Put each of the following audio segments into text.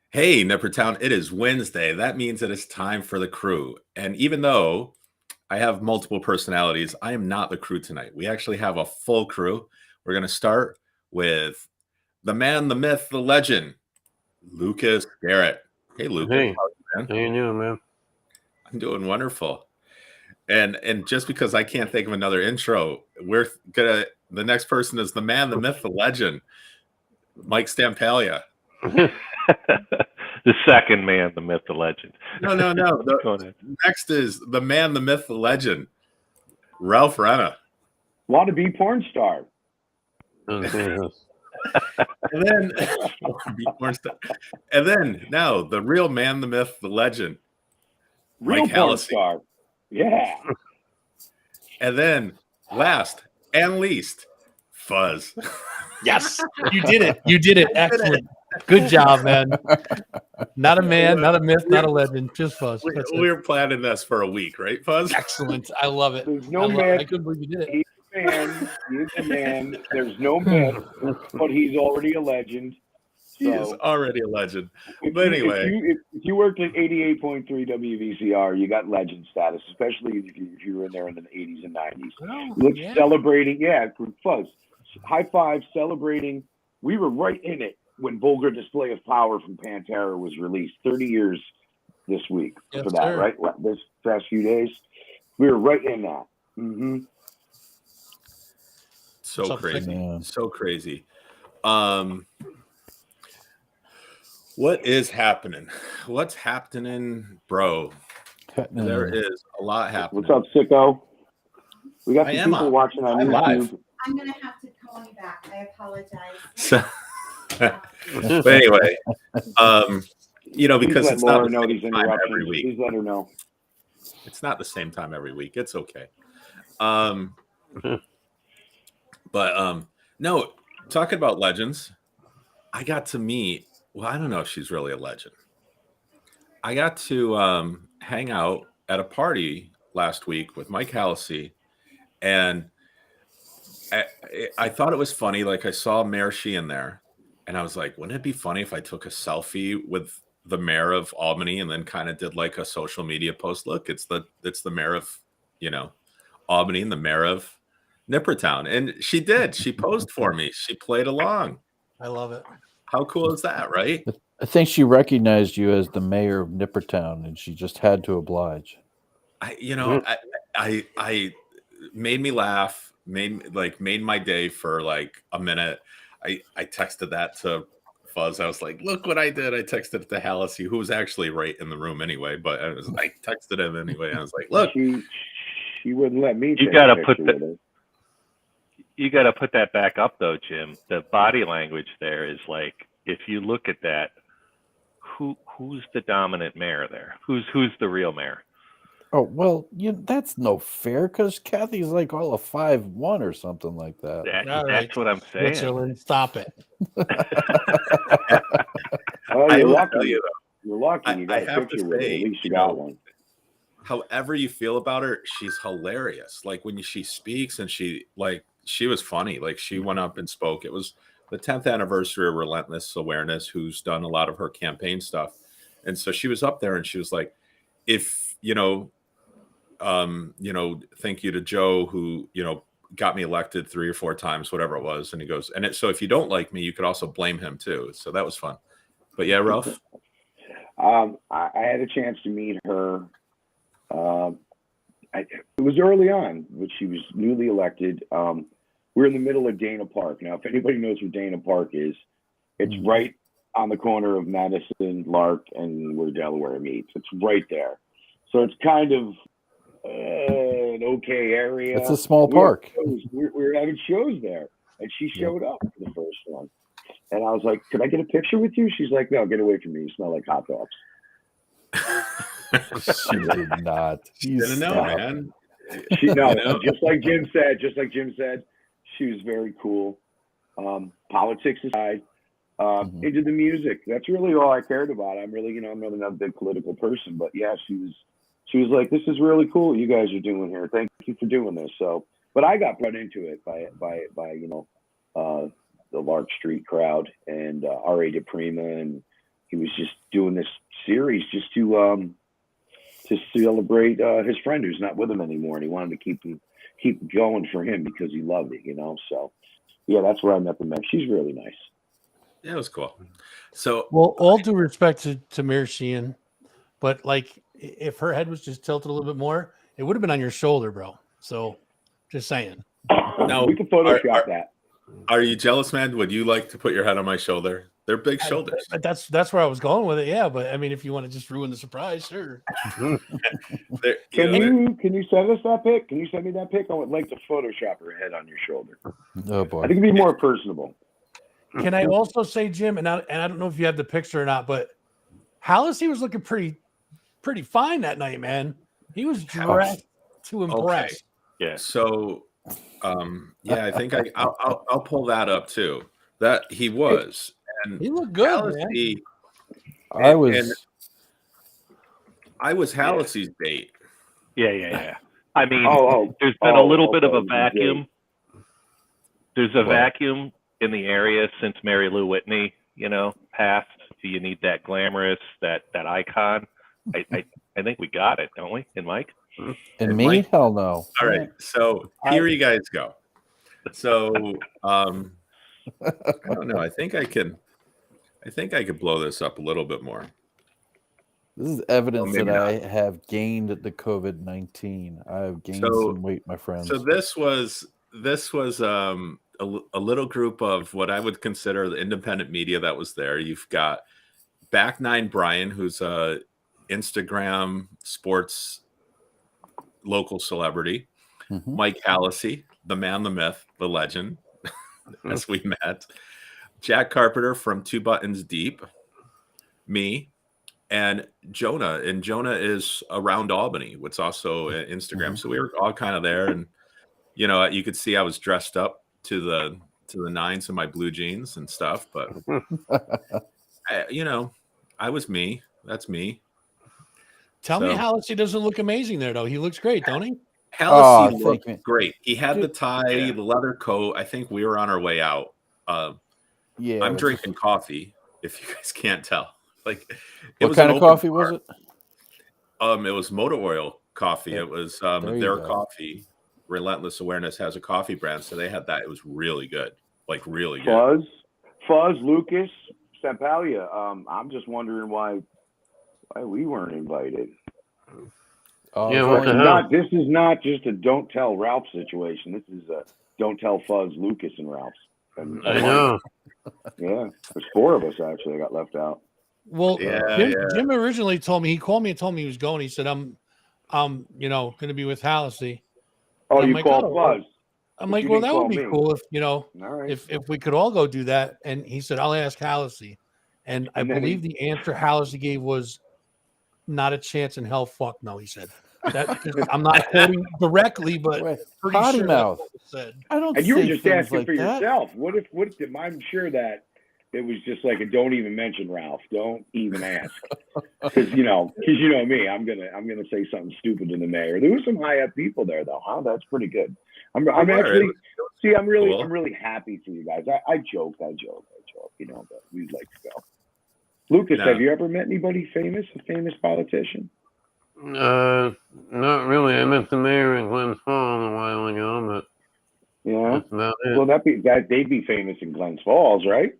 Hey, Nippertown, it is Wednesday. That means it is time for the crew. And even though I have multiple personalities, I am not the crew tonight. We actually have a full crew. We're going to start with the man, the myth, the legend, Lucas Garrett. Hey, Lucas. Hey, How are you, man? how you doing, man? I'm doing wonderful. And just because I can't think of another intro, the next person is the man, the myth, the legend, Mike Stampalia. The second man, the myth, the legend. No. Go ahead. Next is the man, the myth, the legend, Ralph Renna. Want to be porn star. And then now the real man, the myth, the legend, Real Mike porn Hallisey. star. Yeah. And then last and least, Fuzz. Yes, you did it. You did it. Excellent. Good job, man. Not a man, not a myth, not a legend. Just Fuzz. We were planning this for a week, right, Fuzz? Excellent. I love it. There's no myth. I couldn't believe you did it. He's a man. He's a man. There's no myth, but he's already a legend. He is already a legend. But anyway. If you worked at 88.3 WVCR, you got legend status, especially if you were in there in the 80s and 90s. Oh, Look, yeah. celebrating. Yeah, Fuzz. High five, celebrating. We were right in it when Vulgar Display of Power from Pantera was released. 30 years this week Yes, for that, sir. right? This past few days. We were right in that. Mm-hmm. So crazy. Yeah. So crazy. What is happening? What's happening, bro? There is a lot happening. What's up, sicko? We got I some am people on. watching on I'm YouTube. live. I'm going to have to call you back. I apologize. So, but anyway, because Please it's let not Laura the know same these time interruptions. every week. Please let her know. It's not the same time every week. It's okay. But no, talking about legends, I got to meet, well, I don't know if she's really a legend. I got to hang out at a party last week with Mike Hallisey, and I thought it was funny. Like, I saw Mayor Sheehan there, and I was like, wouldn't it be funny if I took a selfie with the mayor of Albany and then kind of did like a social media post? Look, it's the mayor of, Albany and the mayor of Nippertown. And she did. She posed for me. She played along. I love it. How cool is that, right? I think she recognized you as the mayor of Nippertown, and she just had to oblige. I made me laugh, made my day for like a minute. I texted that to Fuzz. I was like, look what I did. I texted it to Hallisey, who was actually right in the room anyway, but I texted him anyway. I was like, look. She wouldn't let me. You gotta put that back up though, Jim. The body language there is like, if you look at that, who's the dominant mayor there? Who's the real mayor? Oh, well, that's no fair, because Kathy's like all of 5'1" or something like that. That's what I'm saying. Switzerland, stop it. Oh, I you're will lucky. tell you, You're lucky. You I got a have to picture with her. say, At least you got one. however you feel about her, she's hilarious. Like when she speaks, and she was funny. Like she went up and spoke. It was the 10th anniversary of Relentless Awareness, who's done a lot of her campaign stuff. And so she was up there and she was like, if, thank you to Joe, who, got me elected 3 or 4 times, whatever it was. And he goes, so if you don't like me, you could also blame him too. So that was fun. But yeah, Ralph. I had a chance to meet her. It was early on, but she was newly elected. We're in the middle of Dana Park. Now, if anybody knows where Dana Park is, it's right on the corner of Madison, Lark, and where Delaware meets. It's right there. So it's kind of an okay area. It's a small park. We were having shows there, and she showed up for the first one. And I was like, could I get a picture with you? She's like, no, get away from me. You smell like hot dogs. She did not. She didn't know, man. Just like Jim said, she was very cool. Politics aside, into the music. That's really all I cared about. I'm really not a big political person, but yeah, she was like, this is really cool what you guys are doing here. Thank you for doing this. So, but I got brought into it by the Lark Street crowd and R.A. DePrima and he was just doing this series just to celebrate his friend who's not with him anymore, and he wanted to keep going for him because he loved it, So, yeah, that's where I met the man. She's really nice. Yeah, it was cool. So, Well, all due respect to Mary Sheehan, but like if her head was just tilted a little bit more, it would have been on your shoulder, bro. So, just saying. now, We can Photoshop that. Are you jealous, man? Would you like to put your head on my shoulder? They're big shoulders. That's where I was going with it. Yeah, but I mean, if you want to just ruin the surprise, sure. Can you send us that pic? Can you send me that pic? I would like to Photoshop her head on your shoulder. Oh boy. I think it'd be more personable. Can I also say, Jim, and I don't know if you have the picture or not, but Hallisey was looking pretty fine that night, man. He was dressed to impress. Okay. Yeah. So, yeah, I think I'll pull that up too. That he was, and he looked good. Hallisey, man. I was Hallisey's date. Yeah. I mean, there's been a a little bit of a vacuum. There's a vacuum in the area since Mary Lou Whitney, passed. Do you need that glamorous, that icon? I think we got it, don't we? And Mike? And me? Mike? Hell no. All right. So here you guys go. So I don't know. I think I could blow this up a little bit more. This is evidence that not. I have gained the COVID-19. I have gained some weight, my friends. So this was a little group of what I would consider the independent media that was there. You've got Back Nine Brian, who's a Instagram sports local celebrity. Mm-hmm. Mike Hallisey, the man, the myth, the legend, as we met. Jack Carpenter from Two Buttons Deep. Me. And Jonah. And Jonah is around Albany, which is also Instagram. Mm-hmm. So we were all kind of there. And, you could see I was dressed up to the nines in my blue jeans and stuff. But, I was me. That's me. Tell me Hallisey doesn't look amazing there, though. He looks great, don't he? Hallisey looked great. He had the tie, the leather coat. I think we were on our way out. Yeah, I'm drinking coffee, if you guys can't tell. What kind of coffee was it? It was motor oil coffee. It was their coffee. Relentless Awareness has a coffee brand, so they had that. It was really good, really good. Fuzz, Lucas, Sampalia. I'm just wondering why we weren't invited. This is not just a don't tell Ralph situation. This is a don't tell Fuzz, Lucas, and Ralph. I know. Yeah, there's 4 of us actually. I got left out. Well, Jim originally told me, he called me and told me he was going. He said, I'm going to be with Hallisey. Oh, you called Fuzz. I'm like, well, that would be cool if, all right. if we could all go do that. And he said, I'll ask Hallisey. And I believe the answer Hallisey gave was not a chance in hell. Fuck no, he said. I'm not quoting directly, but pretty potty sure mouth. that's what he said. I don't. And you were just asking like for that. yourself. What if I'm sure that it was just like a don't even mention Ralph. Don't even ask. Because you know me, I'm gonna say something stupid to the mayor. There were some high up people there though, huh? That's pretty good. I'm really happy for you guys. I joke, but we'd like to go. Lucas, have you ever met anybody famous, a famous politician? Not really. I met the mayor in Glens Falls a while ago, but yeah, that's about it. Well, they'd be famous in Glens Falls, right?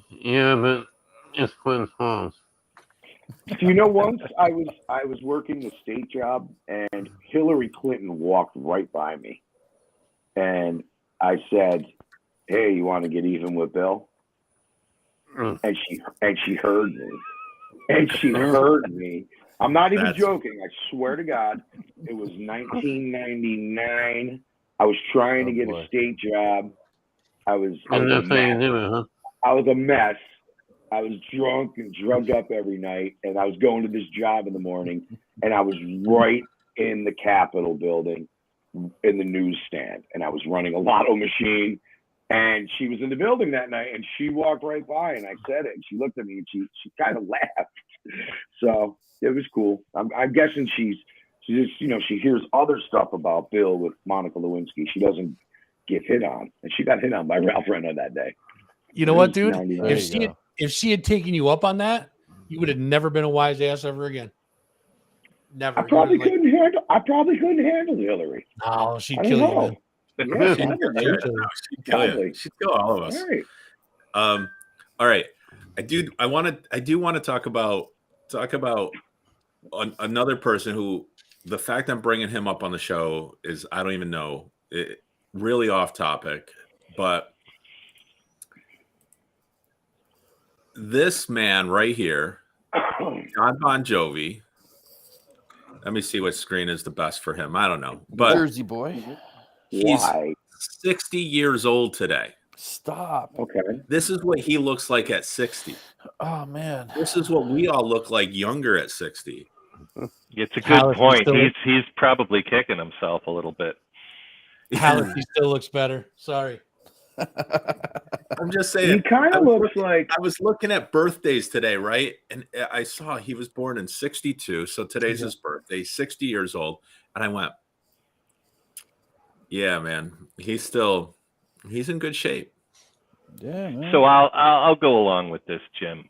Yeah, but it's Glens Falls. Do you know, once I was working a state job and Hillary Clinton walked right by me, and I said, "Hey, you want to get even with Bill?" And she heard me, and she heard me. I'm not even joking. I swear to God, it was 1999. I was trying to get a state job. I was a mess. I was drunk and drugged up every night, and I was going to this job in the morning, and I was right in the Capitol building in the newsstand, and I was running a lotto machine, and she was in the building that night, and she walked right by, and I said it, and she looked at me, and she kind of laughed. So it was cool. I'm guessing she just, she hears other stuff about Bill with Monica Lewinsky. She doesn't get hit on, and she got hit on by Ralph Reno that day. You know what, dude? if she had taken you up on that, you would have never been a wise ass ever again. Never. I probably couldn't handle Hillary. No, she'd I don't kill you, know. man. Yeah, She'd probably. kill you. She'd kill you. Probably. She'd kill all of us. All right. All right. I do want to talk about another person who, the fact I'm bringing him up on the show is, I don't even know, really off topic, but this man right here, John Bon Jovi. Let me see what screen is the best for him. I don't know, but Jersey boy. he's Why? 60 years old today. Stop. Okay. This is what he looks like at 60. Oh man. This is what we all look like younger at 60. It's a good Hallett point. still- He's probably kicking himself a little bit. Hallett still looks better. Sorry. I'm just He saying. kind of looks like I was looking at birthdays today, right? And I saw he was born in 62. So today's his birthday, 60 years old. And I went, yeah, man, he's in good shape. Yeah, man. So I'll go along with this, Jim.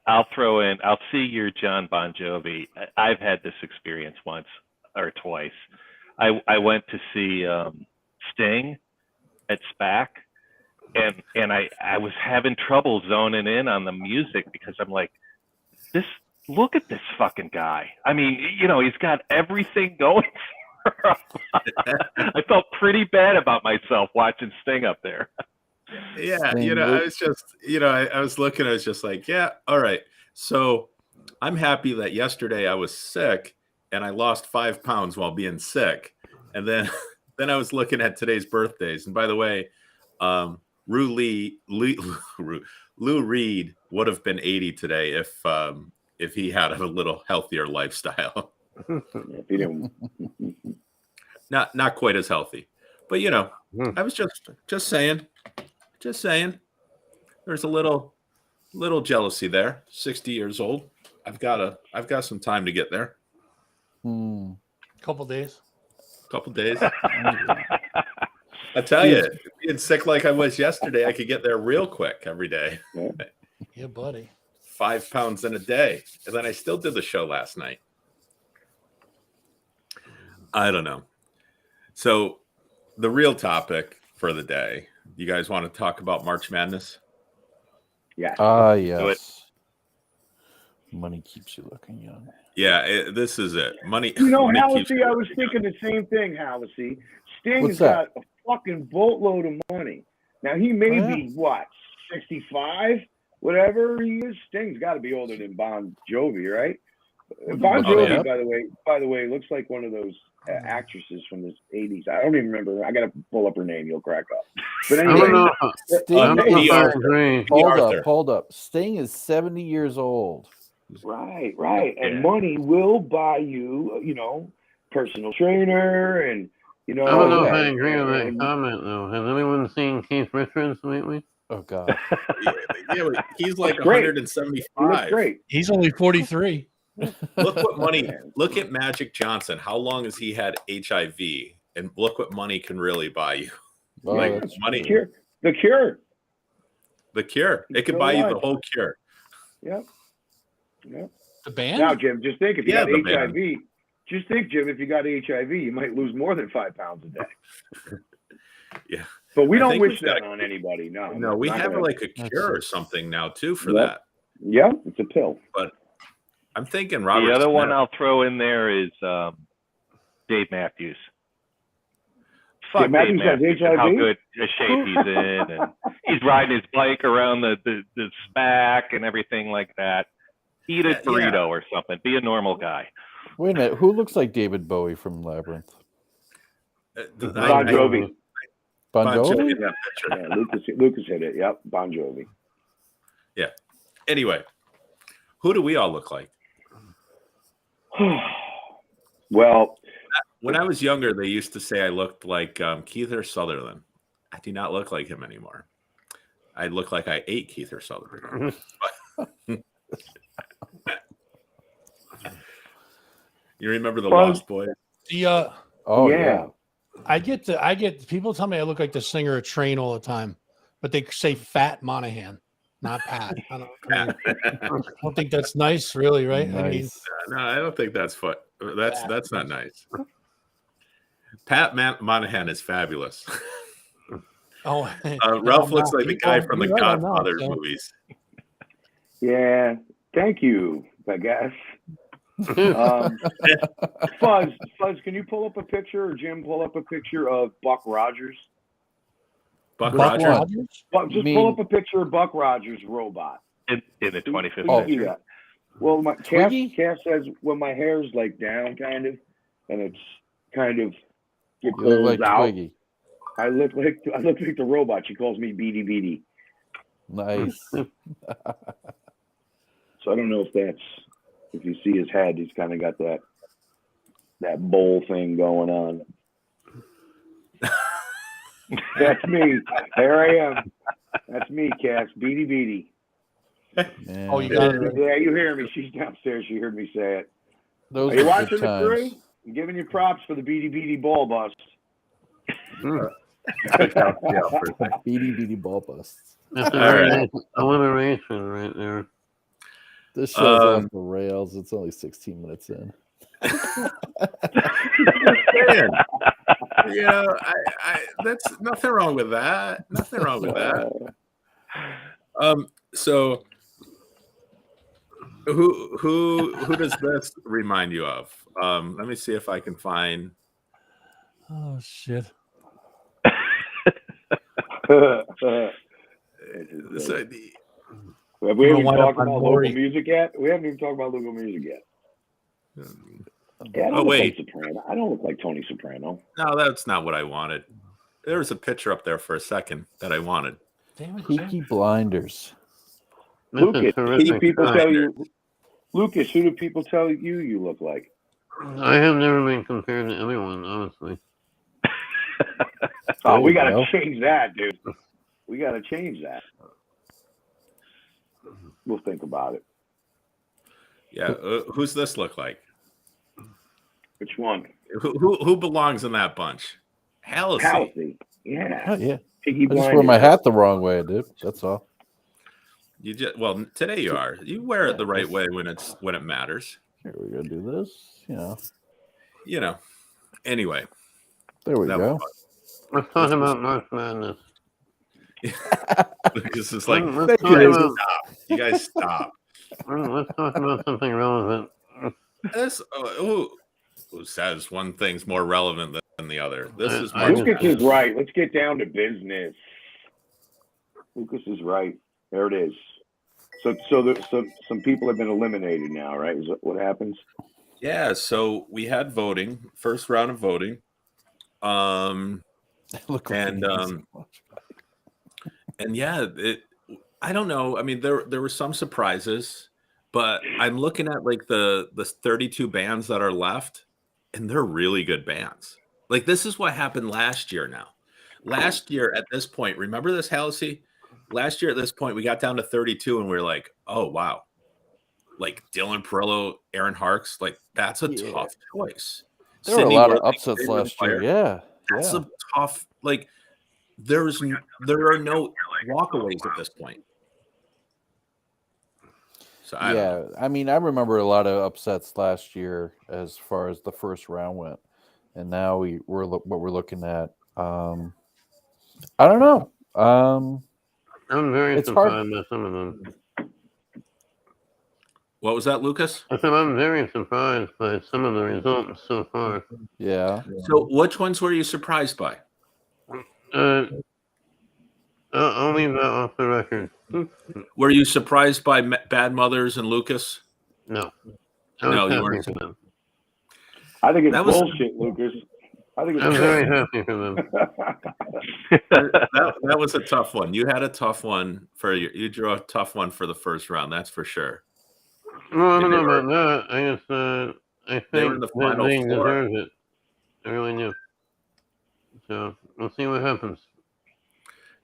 I'll throw in. I'll see your John Bon Jovi. I've had this experience once or twice. I went to see Sting at SPAC, and I was having trouble zoning in on the music because I'm like, look at this fucking guy. I mean, he's got everything going for him. I felt pretty bad about myself watching Sting up there. Yeah, Sting I was just, I was looking, I was just like, yeah, all right. So I'm happy that yesterday I was sick and I lost 5 pounds while being sick. And then I was looking at today's birthdays. And by the way, Lou Reed would have been 80 today if he had a little healthier lifestyle. if he didn't. Not quite as healthy, but I was just saying. Just saying, there's a little jealousy there. 60 years old. I've got some time to get there. Couple days. I tell you, being sick like I was yesterday, I could get there real quick every day. Yeah, buddy. 5 pounds in a day, and then I still did the show last night. I don't know. So, the real topic for the day. You guys want to talk about March Madness? Yeah. Yes. Money keeps you looking young. Yeah, this is it. Money. Halsey, keeps- I was thinking the same thing, Halsey. Sting's What's that? got a fucking boatload of money. Now, he may be, 65? Whatever he is, Sting's got to be older than Bon Jovi, right? Bon Jovi, yeah. by the way, looks like one of those actresses from the 80s. I don't even remember. I got to pull up her name. You'll crack up. But I anyway, don't know. Sting, I don't know if I Arthur. agree. hold up. Sting is 70 years old. right. And Yeah. money will buy you, personal trainer and, I don't know if I and- agree with that and- comment, though. Has anyone seen Keith Richards lately? Oh God. Yeah, but he's like That's great. 175. He looks great. He's only 43. Look what money. Look at Magic Johnson. How long has he had HIV? And look what money can really buy you. Oh, Like, that's money. true. The Cure. The Cure. It could still buy you the alive. whole cure. Yep. The band? Now, Jim, just think if you Yeah, got the band. HIV. Just think, Jim, if you got HIV, you might lose more than 5 pounds a day. Yeah. But we I don't think wish we've got that on anybody. No. No, we not have gonna- like a That's cure or it. something now too for Yep. that. Yeah, it's a pill. I'm thinking Robert. The other Smith. one I'll throw in there is Dave Matthews. Fuck Dave Matthews has and how HIV? good a shape he's in, and he's riding his bike around the SPAC and everything like that. Eat a Yeah. burrito or something. Be a normal guy. Wait a minute. Who looks like David Bowie from Labyrinth? Bon Jovi. Bon Bon Jovi? Jovi. Yeah, Lucas hit it. Yep, Bon Jovi. Anyway, who do we all look like? Well, When I was younger, they used to say I looked like Keith Sutherland. I do not look like him anymore. I look like I ate Keith Sutherland. You remember the Lost Boys? The Oh yeah. yeah. I get people tell me I look like the singer of Train all the time, but they say Fat Monahan. not Pat. I don't think that's nice, really, right? I mean, Nice. No, I don't think that's that's not nice. Pat Monahan is fabulous. oh, Ralph looks like the guy from the you're right on that, Godfather so. movies. Yeah, thank you, I guess. Fuzz, can you pull up a picture, or Jim, pull up a picture of Buck Rogers? Buck Buck Rogers? Rogers? Buck, just pull up a picture of Buck Rogers robot. in the 25th Please century. do that. Well, my Twiggy? Cass says when my hair's like down, kind of, and it's kind of it You look pulls like out. Twiggy. I look like the robot. She calls me Beady Beady. Nice. So I don't know if you see his head, he's kind of got that bowl thing going on. That's me. There I am. That's me, Cass. Beady Beady. Yeah. Oh, you got it. Yeah, you hear me. She's downstairs. She heard me say it. Those Are you are watching good the times. crew? I'm giving you props for the Beady Beady ball bust. Beady beady ball busts. That's All right. an alliteration right there. This show's off the rails. It's only 16 minutes in. Yeah, that's nothing wrong with that. Nothing wrong with that. So who does this remind you of? Let me see if I can find. Oh shit! So Have we even wind talked up on about Maury. local music yet? We haven't even talked about local music yet. Yeah, I don't Oh, look wait. like Soprano. I don't look like Tony Soprano. No, that's not what I wanted. There was a picture up there for a second that I wanted. Damn it, Peaky Blinders. That's a Lucas, who do terrific people show. tell you? Lucas, who do people tell you look like? I have never been compared to anyone, honestly. Oh, we There got you to go. change that, dude. We got to change that. We'll think about it. Yeah, who's this look like? Which one? Who belongs in that bunch? Halsey. Halsey. Yeah. Oh, yeah. Piggy I just wear Blinders. my hat the wrong way, dude. That's all. You just today you are. You wear it the right way when it matters. Here, we're going to do this. You know. Anyway, There we that go. was Let's talk about March Madness. fun. Lucas is like, Let's talk you guys about, stop. You guys stop. let's talk about something relevant. This who says one thing's more relevant than the other? This is I March just- Lucas is right. Let's get down to business. Lucas is right. There it is. So some people have been eliminated now, right? Is that what happens? Yeah, so we had voting, first round of voting. Look like And, it means so much. And yeah, I don't know. I mean, there were some surprises, but I'm looking at like the 32 bands that are left, and they're really good bands. Like this is what happened last year now. Last year at this point, remember this, Halsey? Last year at this point, we got down to 32 and we were like, oh wow. Like Dylan Perillo, Aaron Harks, like that's a Yeah. tough choice. There were a Sydney lot of Worthy, upsets David last Fire, year. Yeah. That's Yeah. a tough, like there are no walkaways at this point. So I don't know. I mean, I remember a lot of upsets last year as far as the first round went, and now we're what we're looking at. I don't know. I'm very It's hard. surprised by some of them. What was that, Lucas? I said I'm very surprised by some of the results so far. Yeah. So which ones were you surprised by? I'll leave that off the record. Were you surprised by Bad Mothers and Lucas? No. No, you happy weren't. for them. I think it's That was- bullshit, Lucas. I think it's I'm very happy for them. that was a tough one. You had a tough one you drew a tough one for the first round, that's for sure. Well, I don't They know were- about that. I just I they were think in the that final they four. deserve it. I really do. So we'll see what happens.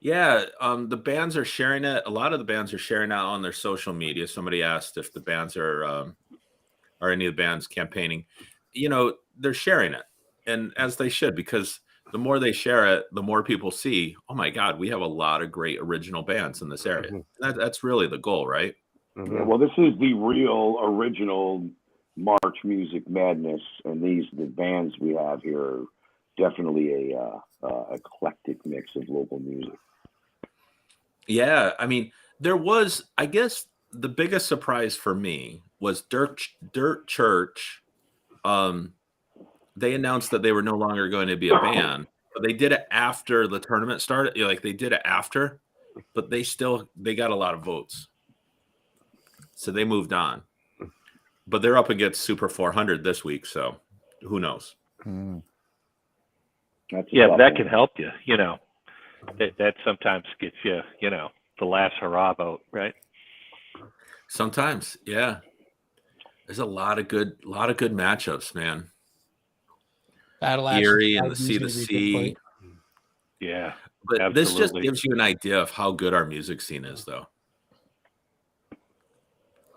Yeah, the bands are sharing it. A lot of the bands are sharing out on their social media. Somebody asked if the bands are any of the bands campaigning. You know, they're sharing it, and as they should, because the more they share it, the more people see, oh my God, we have a lot of great original bands in this area. That's really the goal, right? Yeah, well, this is the real original March Music Madness, and the bands we have here are definitely a eclectic mix of local music. Yeah, I mean, there was, I guess, the biggest surprise for me was Dirt Church. They announced that they were no longer going to be a band, but they did it after the tournament started. Like they did it after, but they got a lot of votes, so they moved on. But they're up against Super 400 this week, so who knows? Yeah, that can help you. You know, that sometimes gets you. You know, the last hurrah vote, right? Sometimes, yeah. There's a lot of good matchups, man. Battle Erie and the C to C. Yeah, but absolutely. This just gives you an idea of how good our music scene is, though.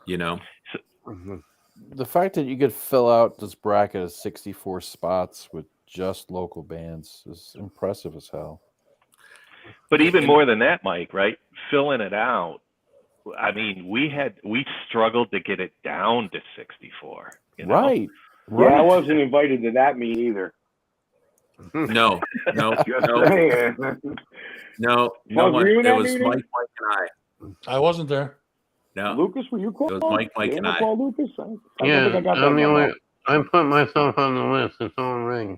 You know, the fact that you could fill out this bracket of 64 spots with just local bands is impressive as hell. But even more than that, Mike, right? Filling it out. I mean, we struggled to get it down to 64. You know? Right. Yeah, I wasn't invited to that meet either. No. No It was meeting? Mike, and I wasn't there. No, Lucas, were you called? it was Mike, and I. Call Lucas? Yeah, I put myself on the list. It's on ring.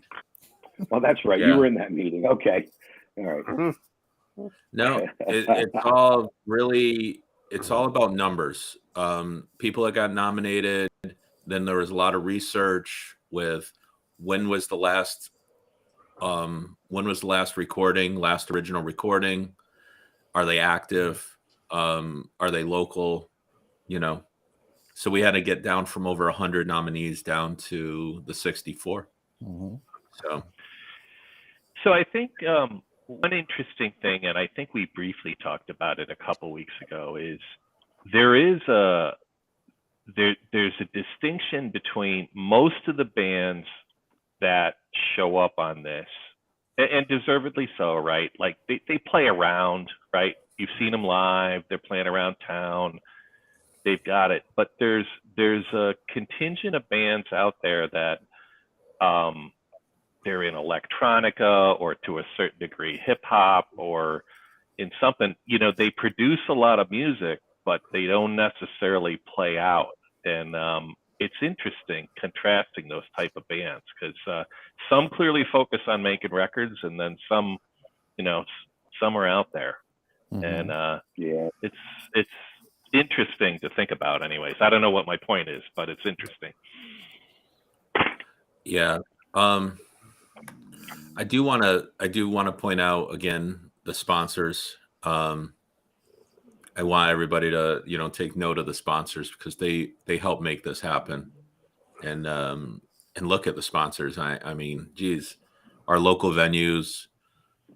Oh, that's right. Yeah. You were in that meeting. Okay. All right. No, it's all about numbers. People that got nominated. Then there was a lot of research with when was the last original recording? Are they active? Are they local? You know, so we had to get down from over 100 nominees down to the 64. So I think one interesting thing, and I think we briefly talked about it a couple weeks ago, is there's a distinction between most of the bands that show up on this, and deservedly so, right? Like they play around, right? You've seen them live. They're playing around town. They've got it. But there's a contingent of bands out there that they're in electronica or to a certain degree hip hop or in something, you know, they produce a lot of music, but they don't necessarily play out. And it's interesting contrasting those type of bands because some clearly focus on making records and then some, you know, some are out there. And yeah, it's interesting to think about anyways. I don't know what my point is, but it's interesting. Yeah. I do want to point out again the sponsors. I want everybody to, you know, take note of the sponsors because they help make this happen. And look at the sponsors. I mean, geez, our local venues,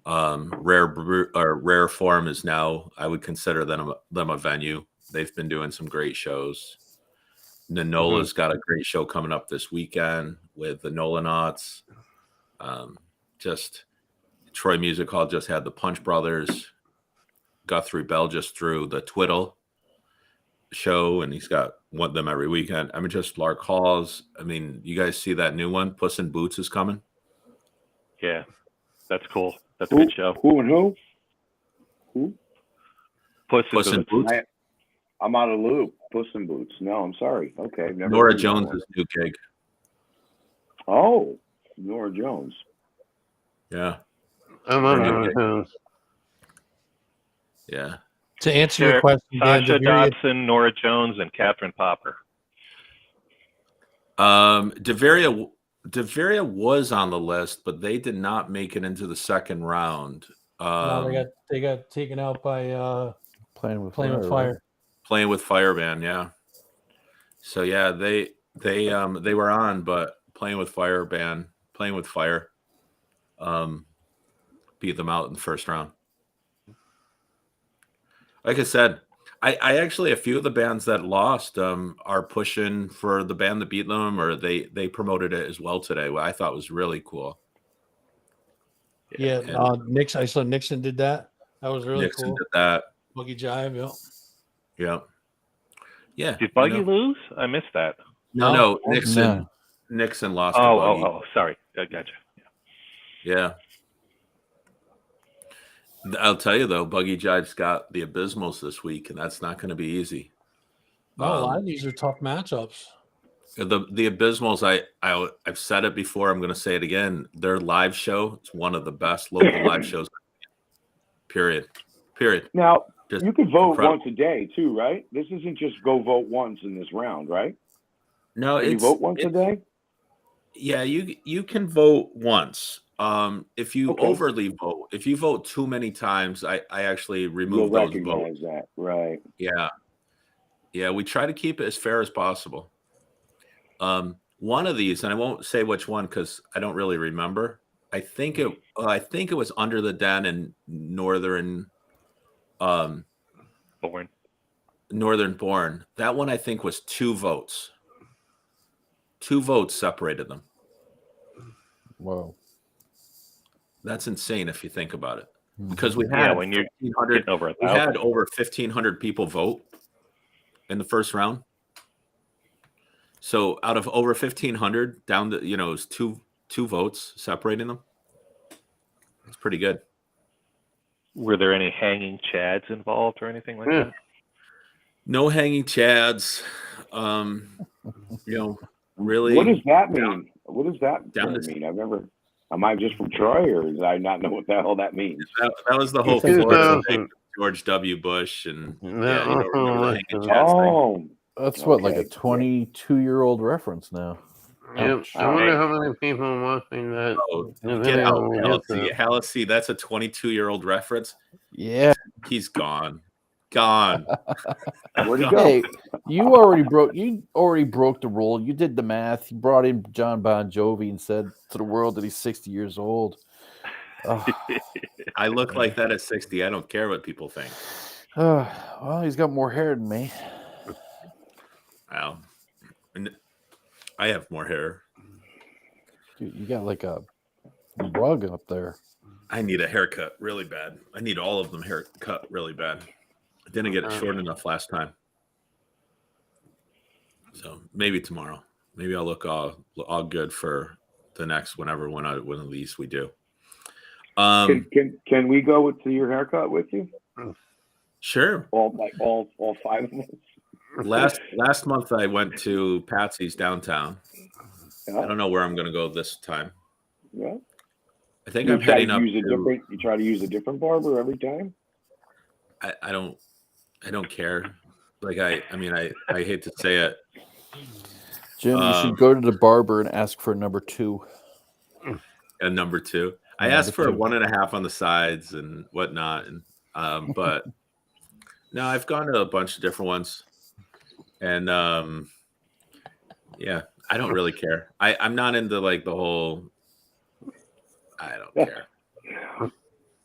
Rare Form is now, I would consider them a venue. They've been doing some great shows. Nola's got a great show coming up this weekend with the Nolanauts. Just Troy Music Hall just had the Punch Brothers. Guthrie Bell just threw the Twiddle show, and he's got one of them every weekend. I mean, just Lark Halls. I mean, you guys see that new one? Puss in Boots is coming. Yeah, that's cool. That's a good show. Who and who? Who? Puss in Boots. I'm out of the loop. Puss in Boots. No, I'm sorry. Okay. Never Nora Jones' new gig. Oh, Nora Jones. Yeah. I'm on Nora Jones. Yeah. To answer your question, Dan, Sasha Dobson, Nora Jones, and Catherine Popper. Deveria was on the list, but they did not make it into the second round. No, they got taken out by Playing with Fire. Playing with Fire band, yeah. So yeah, they were on, but Playing with Fire beat them out in the first round. Like I said, I actually, a few of the bands that lost are pushing for the band that beat them, or they promoted it as well today, what I thought was really cool. Yeah, And I saw Nixon did that. That was really Nixon cool. did that. Buggy Jive, yeah. Yeah. Yeah. Did Buggy lose? I missed that. No, No. Nixon lost to Oh, Buggy. sorry. I gotcha. Yeah. I'll tell you though, Buggy Jive's got the Abysmals this week, and that's not going to be easy. No, a lot of these are tough matchups. The Abysmals, I've said it before. I'm going to say it again. Their live show is one of the best local live shows. Period. Now, Just you can vote incredible. once a day too, right? This isn't just go vote once in this round, right? No, Can you vote once a day? Yeah, you can vote once. If you Okay. overly vote, if you vote too many times, I actually You'll remove those votes. recognize that, right? Yeah, we try to keep it as fair as possible. One of these, and I won't say which one because I don't really remember. I think it was Under the Den and Northern Born. That one I think was 2 votes. 2 votes separated them. Whoa. That's insane if you think about it. Because we had when you're 1,500, getting over we 1,000. had over 1,500 people vote in the first round. So out of over 1,500, down to it was two votes separating them. It's pretty good. Were there any hanging chads involved or anything like that? No hanging chads. Really. What does that mean? What does that down to- mean? Am I just from Troy, or did I not know what the hell that means? That was the whole 2000. Florida thing with George W. Bush and remember the hanging chads thing. Oh, That's what, like a Okay. 22-year-old reference now. Yep. I wonder how many people watching that. Oh, the get video out, will get Halsey. that. Halsey, that's a 22-year-old reference. Yeah. He's gone. Gone. where'd he go? Hey, you already broke the rule. You did the math. You brought in John Bon Jovi and said to the world that he's 60 years old. I look like that at 60. I don't care what people think. Well, he's got more hair than me. Wow. And I have more hair. Dude, you got like a rug up there. I need a haircut really bad. I need all of them haircut really bad. I didn't get it short enough last time. So maybe tomorrow. Maybe I'll look all good for the next one of these we do. Can we go to your haircut with you? Sure. All 5 of us. Last month I went to Patsy's downtown. Yeah. I don't know where I'm going to go this time. Yeah. I think You I'm try heading to up. You try to use a different barber every time. I don't care. Like I hate to say it. Jim, you should go to the barber and ask for a number 2. A number 2. I Number asked for 2. 1.5 on the sides and whatnot, and but no, I've gone to a bunch of different ones, and yeah, I don't really care. I'm not into like the whole. I don't care.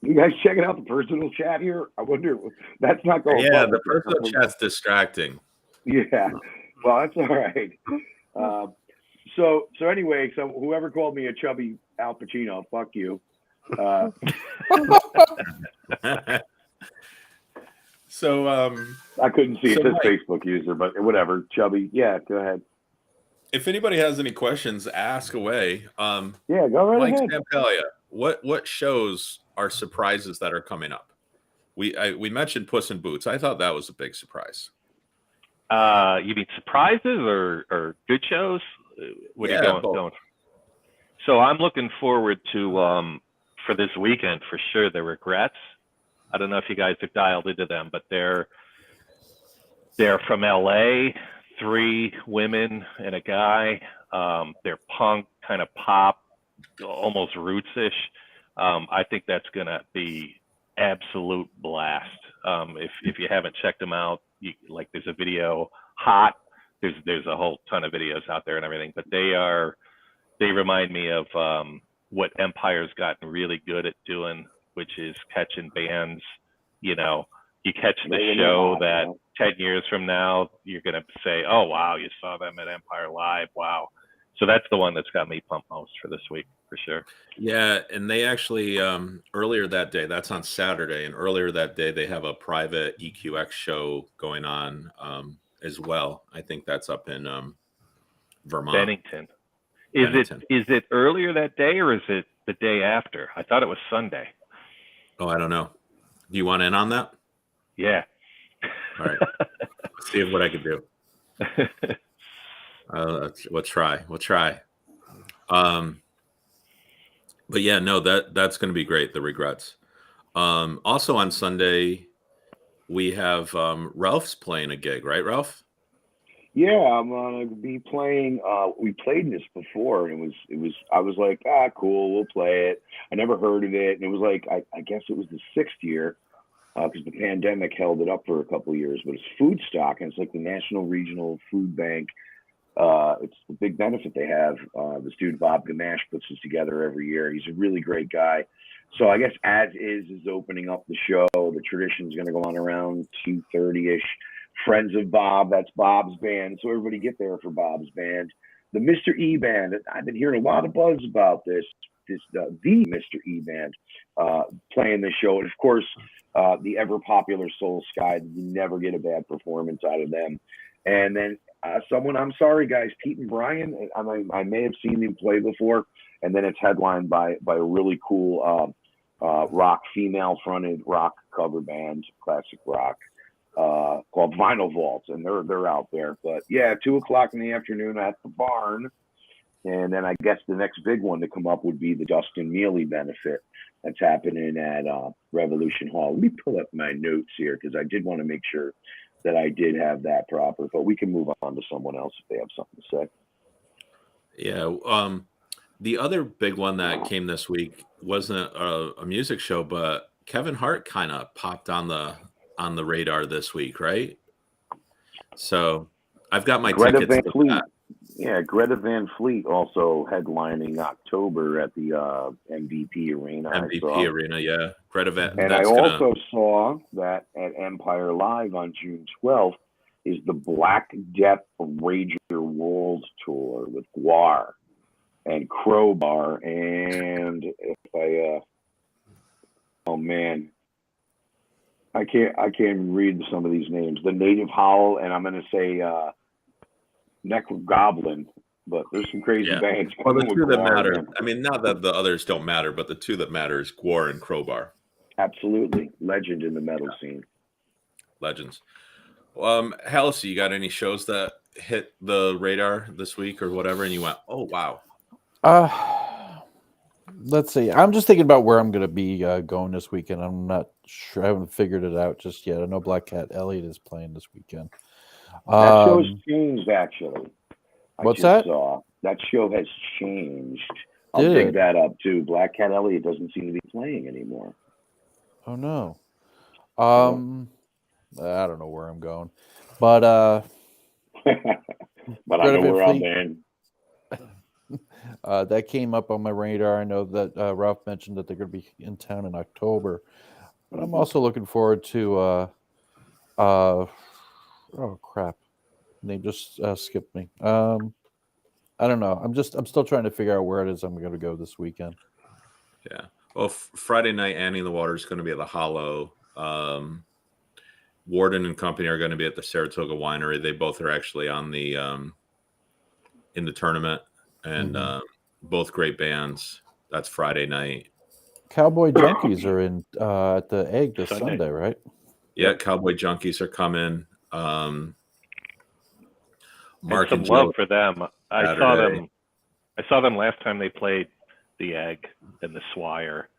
You guys checking out the personal chat here? I wonder. That's not going. Yeah, public. the personal chat's distracting. Yeah. Well, that's all right. So anyway, whoever called me a chubby Al Pacino, fuck you. So I couldn't see it. So It says Mike- Facebook user, but whatever. Chubby. Yeah, go ahead. if anybody has any questions, ask away. Yeah, go right Mike ahead. Stampaglia, what shows are surprises that are coming up? We mentioned Puss in Boots. I thought that was a big surprise. You mean surprises or good shows? What are Yeah, you going? both. going? So I'm looking forward to for this weekend for sure. The Regrets. I don't know if you guys have dialed into them, but they're from LA. 3 women and a guy. They're punk, kind of pop, almost roots-ish. I think that's gonna be absolute blast. If you haven't checked them out, there's a video, Hot. There's a whole ton of videos out there and everything, but they remind me of what Empire's gotten really good at doing, which is catching bands. You catch the show that 10 years from now, you're going to say, oh, wow, you saw them at Empire Live. Wow. So that's the one that's got me pumped most for this week, for sure. Yeah, and they actually earlier that day, that's on Saturday, and earlier that day they have a private EQX show going on as well. I think that's up in Vermont. Bennington. Bennington. Is it earlier that day or is it the day after? I thought it was Sunday. Oh, I don't know. Do you want in on that? Yeah. All right. See what I can do. We'll try. But yeah, no, that's going to be great. The Regrets. Also on Sunday, we have Ralph's playing a gig, right, Ralph? Yeah, I'm gonna be playing. We played this before, and it was. I was like, cool, we'll play it. I never heard of it, and it was like, I guess it was the 6th year, because the pandemic held it up for a couple of years. But it's food stock, and it's like the National Regional Food Bank. It's the big benefit they have. The student Bob Gamache puts this together every year. He's a really great guy. So I guess As Is opening up the show. The tradition's going to go on around 2:30ish. Friends of Bob, that's Bob's band. So everybody get there for Bob's band. The Mr. E Band. I've been hearing a lot of buzz about the Mr. E Band playing this show, and of course the ever popular Soul Sky. You never get a bad performance out of them. And then someone, I'm sorry guys, Pete and Brian, I may have seen them play before, and then it's headlined by a really cool rock, female fronted rock cover band, classic rock, called Vinyl Vaults, and they're out there. But yeah, 2:00 in the afternoon at the barn. And then I guess the next big one to come up would be the Dustin Mealy benefit that's happening at Revolution Hall. Let me pull up my notes here because I did want to make sure that I did have that proper, but we can move on to someone else if they have something to say. Yeah. The other big one that came this week wasn't a music show, but Kevin Hart kind of popped on the radar this week, right? So I've got my Greta tickets. Van Fleet. Yeah, Greta Van Fleet also headlining October at the MVP Arena. MVP Arena, yeah. Greta Van. And I also saw that at Empire Live on June 12th is the Black Death Rager World Tour with Guar and Crowbar, and if oh man, I can't read some of these names. The Native Howl, and I'm going to say Necro Goblin, but there's some crazy bands. Well, the two that matter. Man. I mean, not that the others don't matter, but the two that matter is Guar and Crowbar. Absolutely, legend in the metal scene. Legends. Halsey, you got any shows that hit the radar this week or whatever, and you went, "Oh wow"? Let's see. I'm just thinking about where I'm going to be going this weekend. I'm not sure. I haven't figured it out just yet. I know Black Cat Elliott is playing this weekend. That show's changed, actually. What's that? That show has changed. I'll dig that up, too. Black Cat Elliott doesn't seem to be playing anymore. Oh, no. I don't know where I'm going. But but I know where I'm in. That came up on my radar. I know that Ralph mentioned that they're going to be in town in October. But I'm also looking forward to oh crap. Name just skipped me. I don't know. I'm still trying to figure out where it is I'm going to go this weekend. Yeah. Well, Friday night, Annie in the Water is going to be at the Hollow. Warden and company are going to be at the Saratoga Winery. They both are actually on the in the tournament, and both great bands. That's Friday night. Cowboy Junkies are in at the Egg this Sunday, right? Yeah, Cowboy Junkies are coming. Mark and some love for them. I saw them last time they played the Egg and the Swire.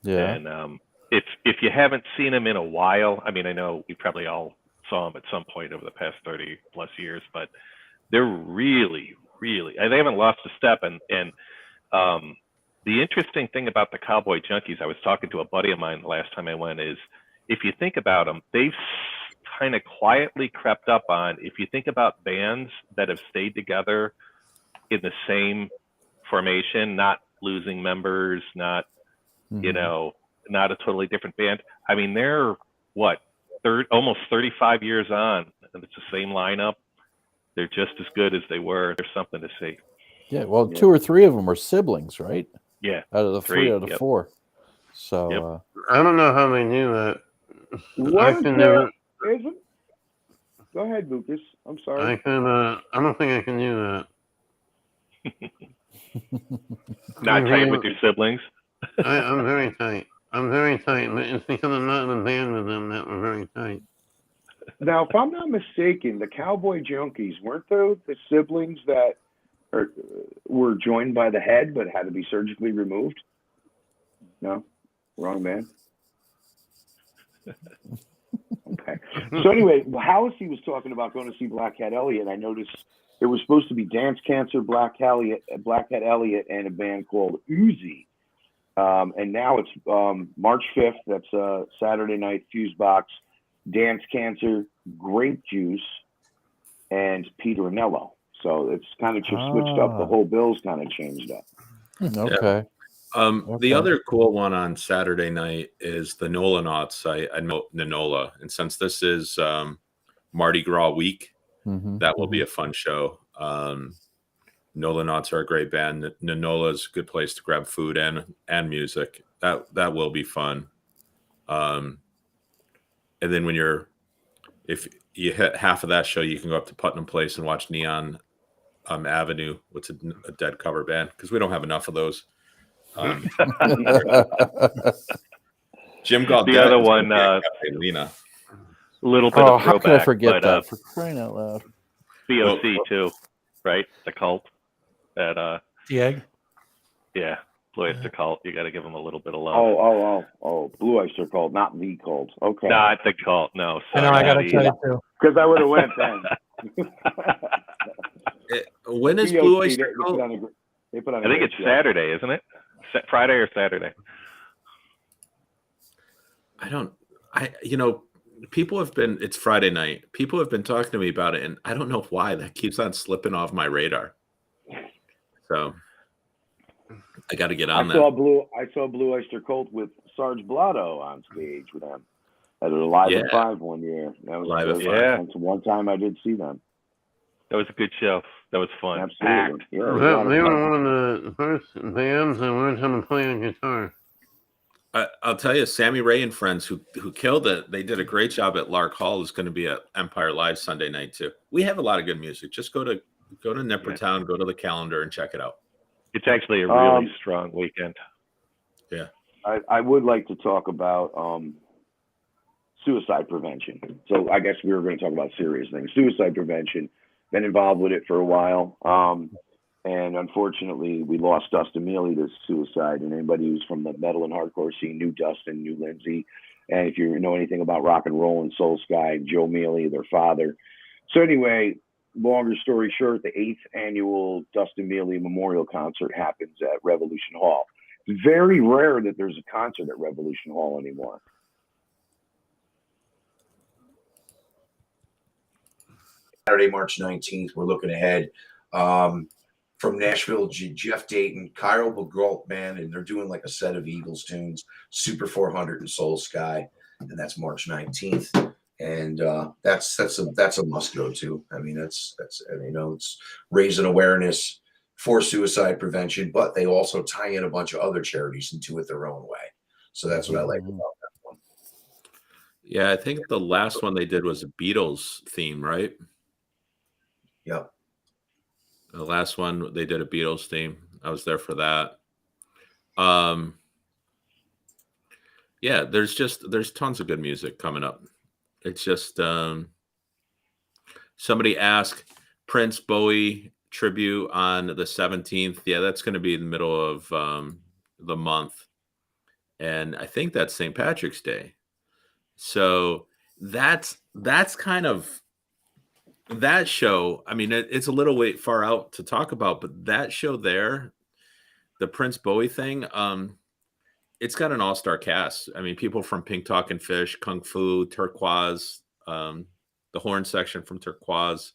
Yeah. And if you haven't seen them in a while, I mean, I know we probably all saw them at some point over the past 30 plus years, but they're really, they haven't lost a step. And the interesting thing about the Cowboy Junkies, I was talking to a buddy of mine the last time I went, is if you think about them, they've kind of quietly crept up on, if you think about bands that have stayed together in the same formation, not losing members, not, you know, not a totally different band. I mean, they're almost 35 years on, and it's the same lineup. They're just as good as they were. There's something to see. Yeah, well, 2 or 3 of them are siblings, right? Yeah. out of the three out of Yep. 4. So Yep. I don't know how they knew that. Was can there? Isn't? Go ahead, Lucas. I'm sorry. I don't think I can do that. Not I'm tight very- with your siblings. I'm very tight. I'm very tight. But it's because I'm not in a band with them that we're very tight. Now, if I'm not mistaken, the Cowboy Junkies weren't those the siblings that were joined by the head but had to be surgically removed? No, wrong man. Okay. So anyway, Halsey was talking about going to see Black Cat Elliott. I noticed it was supposed to be Dance Cancer, Black Cat Elliott, and a band called Uzi. And now it's March 5th. That's Saturday night. Fusebox, Dance Cancer, Grape Juice, and Peter Anello. So it's kind of just switched up. The whole bill's kind of changed up. okay. The other cool one on Saturday night is the Nolanauts. I know Nola, and since this is Mardi Gras week, that will be a fun show. Nolanauts are a great band. Nola is a good place to grab food and music. That will be fun. And then if you hit half of that show, you can go up to Putnam Place and watch Neon Avenue, which is a dead cover band because we don't have enough of those. Jim Gaudette. The other one, Lena. Little bit of how throwback. could I forget but, that? For crying out loud. COC too, right? The cult. That The egg. yeah, Blue Oyster Cult. You got to give them a little bit of love. Oh, Blue Oyster Cult, not the cult. Okay. Not the cult. No. I know. I got to tell you too. Because I would have went then. When is Blue Oyster Cult? I think it's Saturday, isn't it? Friday or Saturday? People have been, it's Friday night. People have been talking to me about it, and I don't know why that keeps on slipping off my radar. So I got to get on that. I saw Blue Oyster Cult with Sarge Blotto on stage with them at a Live at 5 one year. That was Live at 5. That's one time I did see them. That was a good show. That was fun. Absolutely. Yeah, They were one of the first bands that learned how to play a guitar. I'll tell you, Sammy Ray and friends who killed it. They did a great job at Lark Hall. Is going to be at Empire Live Sunday night too. We have a lot of good music. Just go to Nippertown, go to the calendar, and check it out. It's actually a really strong weekend. Yeah. I would like to talk about suicide prevention. So I guess we were going to talk about serious things. Suicide prevention. Been involved with it for a while. And unfortunately, we lost Dustin Mealy to suicide. And anybody who's from the metal and hardcore scene knew Dustin, knew Lindsay. And if you know anything about rock and roll and Soul Sky, Joe Mealy, their father. So anyway, longer story short, the 8th annual Dustin Mealy Memorial Concert happens at Revolution Hall. It's very rare that there's a concert at Revolution Hall anymore. Saturday, March 19th. We're looking ahead. From Nashville, Jeff Dayton, Cairo Begalt Band, and they're doing like a set of Eagles tunes, Super 400 and Soul Sky, and that's March 19th. And that's a must go to. I mean, that's it's raising awareness for suicide prevention, but they also tie in a bunch of other charities and do it their own way. So that's what I like about that one. Yeah, I think the last one they did was a Beatles theme, right? Yep. The last one they did a Beatles theme. I was there for that. Yeah, there's tons of good music coming up. It's just somebody asked Prince Bowie tribute on the 17th. Yeah, that's going to be in the middle of the month, and I think that's St. Patrick's Day. So that's kind of that show. I mean, it's a little way far out to talk about, but that show there, the Prince Bowie thing, it's got an all-star cast. I mean, people from Pink Talkin' Fish, Kung Fu, Turquoise, the horn section from Turquoise.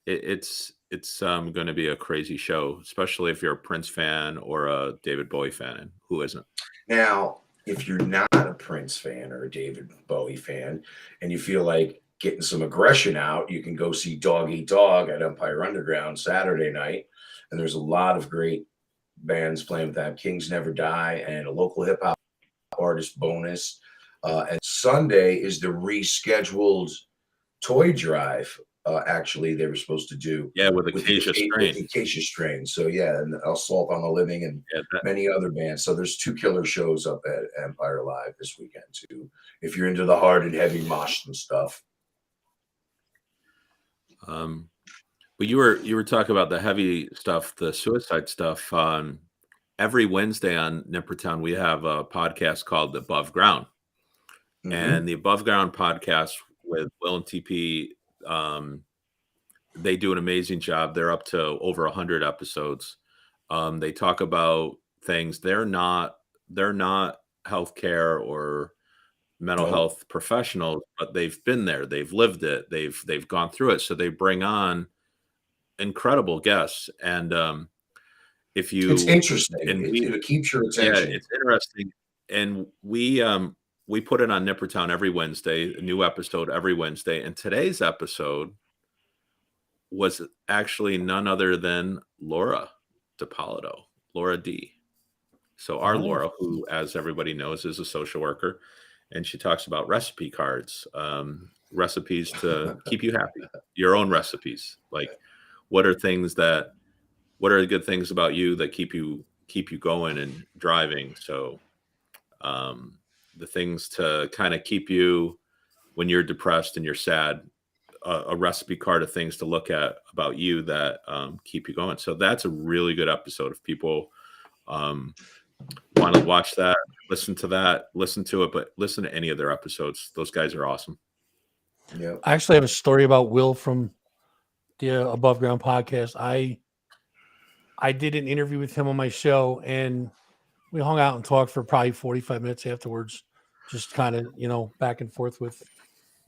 It's going to be a crazy show, especially if you're a Prince fan or a David Bowie fan, and who isn't? Now, if you're not a Prince fan or a David Bowie fan, and you feel like getting some aggression out, you can go see Dog Eat Dog at Empire Underground Saturday night. And there's a lot of great bands playing with that. Kings Never Die and a local hip hop artist bonus. And Sunday is the rescheduled toy drive. Actually, they were supposed to do with Acacia Strain. With Acacia Strain. So yeah, and Assault on the Living and many other bands. So there's 2 killer shows up at Empire Live this weekend too. If you're into the hard and heavy mosh and stuff. But you were talking about the heavy stuff, the suicide stuff. Every Wednesday on Nippertown, we have a podcast called Above Ground. Mm-hmm. And the Above Ground podcast with Will and TP, they do an amazing job. They're up to over 100 episodes. They talk about things. They're not healthcare or mental health professionals, but they've been there. They've lived it. They've gone through it. So they bring on incredible guests. And it's interesting. It keeps your attention. Yeah, it's interesting. And we put it on Nippertown every Wednesday, a new episode every Wednesday. And today's episode was actually none other than Laura DiPaolo, Laura D. So our Laura, who, as everybody knows, is a social worker, and she talks about recipe cards, recipes to keep you happy, your own recipes. Like, what are the good things about you that keep you going and driving? So the things to kind of keep you when you're depressed and you're sad, a recipe card of things to look at about you that keep you going. So that's a really good episode. If people want to watch that, listen to it, but listen to any of their episodes. Those guys are awesome. Yeah. I actually have a story about Will from the Above Ground podcast. I did an interview with him on my show, and we hung out and talked for probably 45 minutes afterwards, just kind of, back and forth with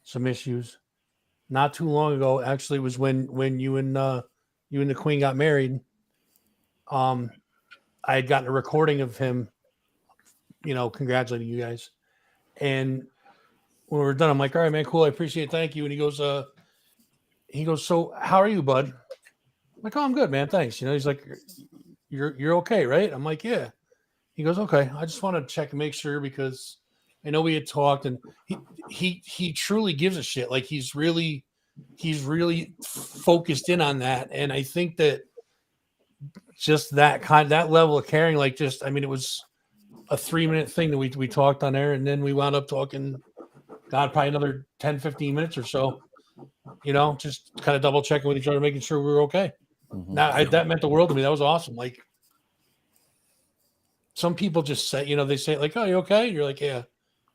some issues. Not too long ago, actually, it was when you and the Queen got married. I had gotten a recording of him, congratulating you guys. And when we were done, I'm like, all right, man, cool. I appreciate it. Thank you. And he goes, so how are you, bud? I'm like, oh, I'm good, man. Thanks. He's like, you're okay, right? I'm like, yeah. He goes, okay. I just want to check and make sure, because I know we had talked, and he truly gives a shit. Like, he's really focused in on that. And I think that just that level of caring, like, it was a 3-minute thing that we talked on there, and then we wound up talking, God, probably another 10, 15 minutes or so, just kind of double checking with each other, making sure we were okay. Mm-hmm. That meant the world to me. That was awesome. Like, some people just say, they say like, oh, you okay? You're like, yeah.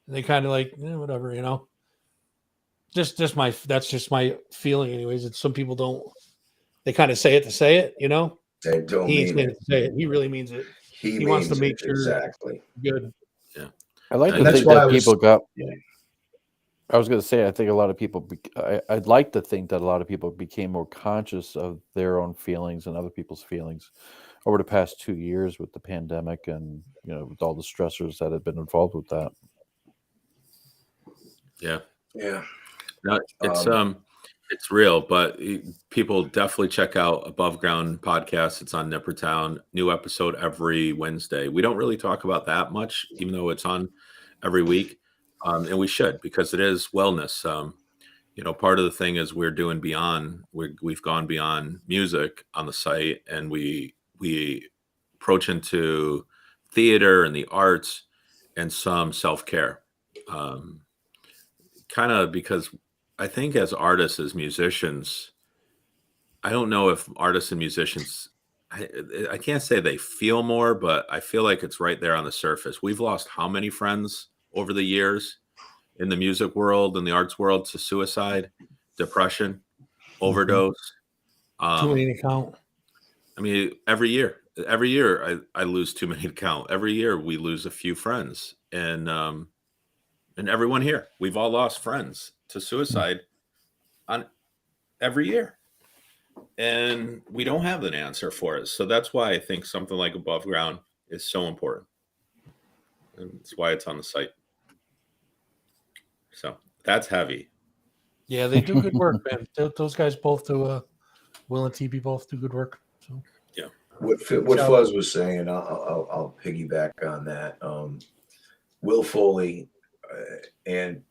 And they kind of like, whatever, that's just my feeling anyways. That some people don't, they kind of say it to say it, They don't he ain't mean saying it to say it. He really means it. He wants to make sure exactly good. Yeah. I like to that's think why that I was- people got. Yeah. I was going to say, I think a lot of people. I'd like to think that a lot of people became more conscious of their own feelings and other people's feelings over the past 2 years with the pandemic, and with all the stressors that have been involved with that. Yeah. Yeah. No, it's real, but people definitely check out Above Ground podcast. It's on Nippertown. New episode every Wednesday. We don't really talk about that much, even though it's on every week. And we should, because it is wellness. Part of the thing is we're doing beyond. We've gone beyond music on the site, and we approach into theater and the arts and some self-care. Kind of because I think as artists, as musicians, I don't know if artists and musicians, I can't say they feel more, but I feel like it's right there on the surface. We've lost how many friends over the years in the music world and the arts world to suicide, depression, overdose. Too many to count. I mean, every year I lose too many to count. Every year we lose a few friends, and everyone here, we've all lost friends to suicide on every year, and we don't have an answer for it. So that's why I think something like Above Ground is so important, and that's why it's on the site. So that's heavy. Yeah, they do good work, man. Those guys both do. Will and TP both do good work. So Yeah, What Fuzz was saying, I'll piggyback on that. Will Foley and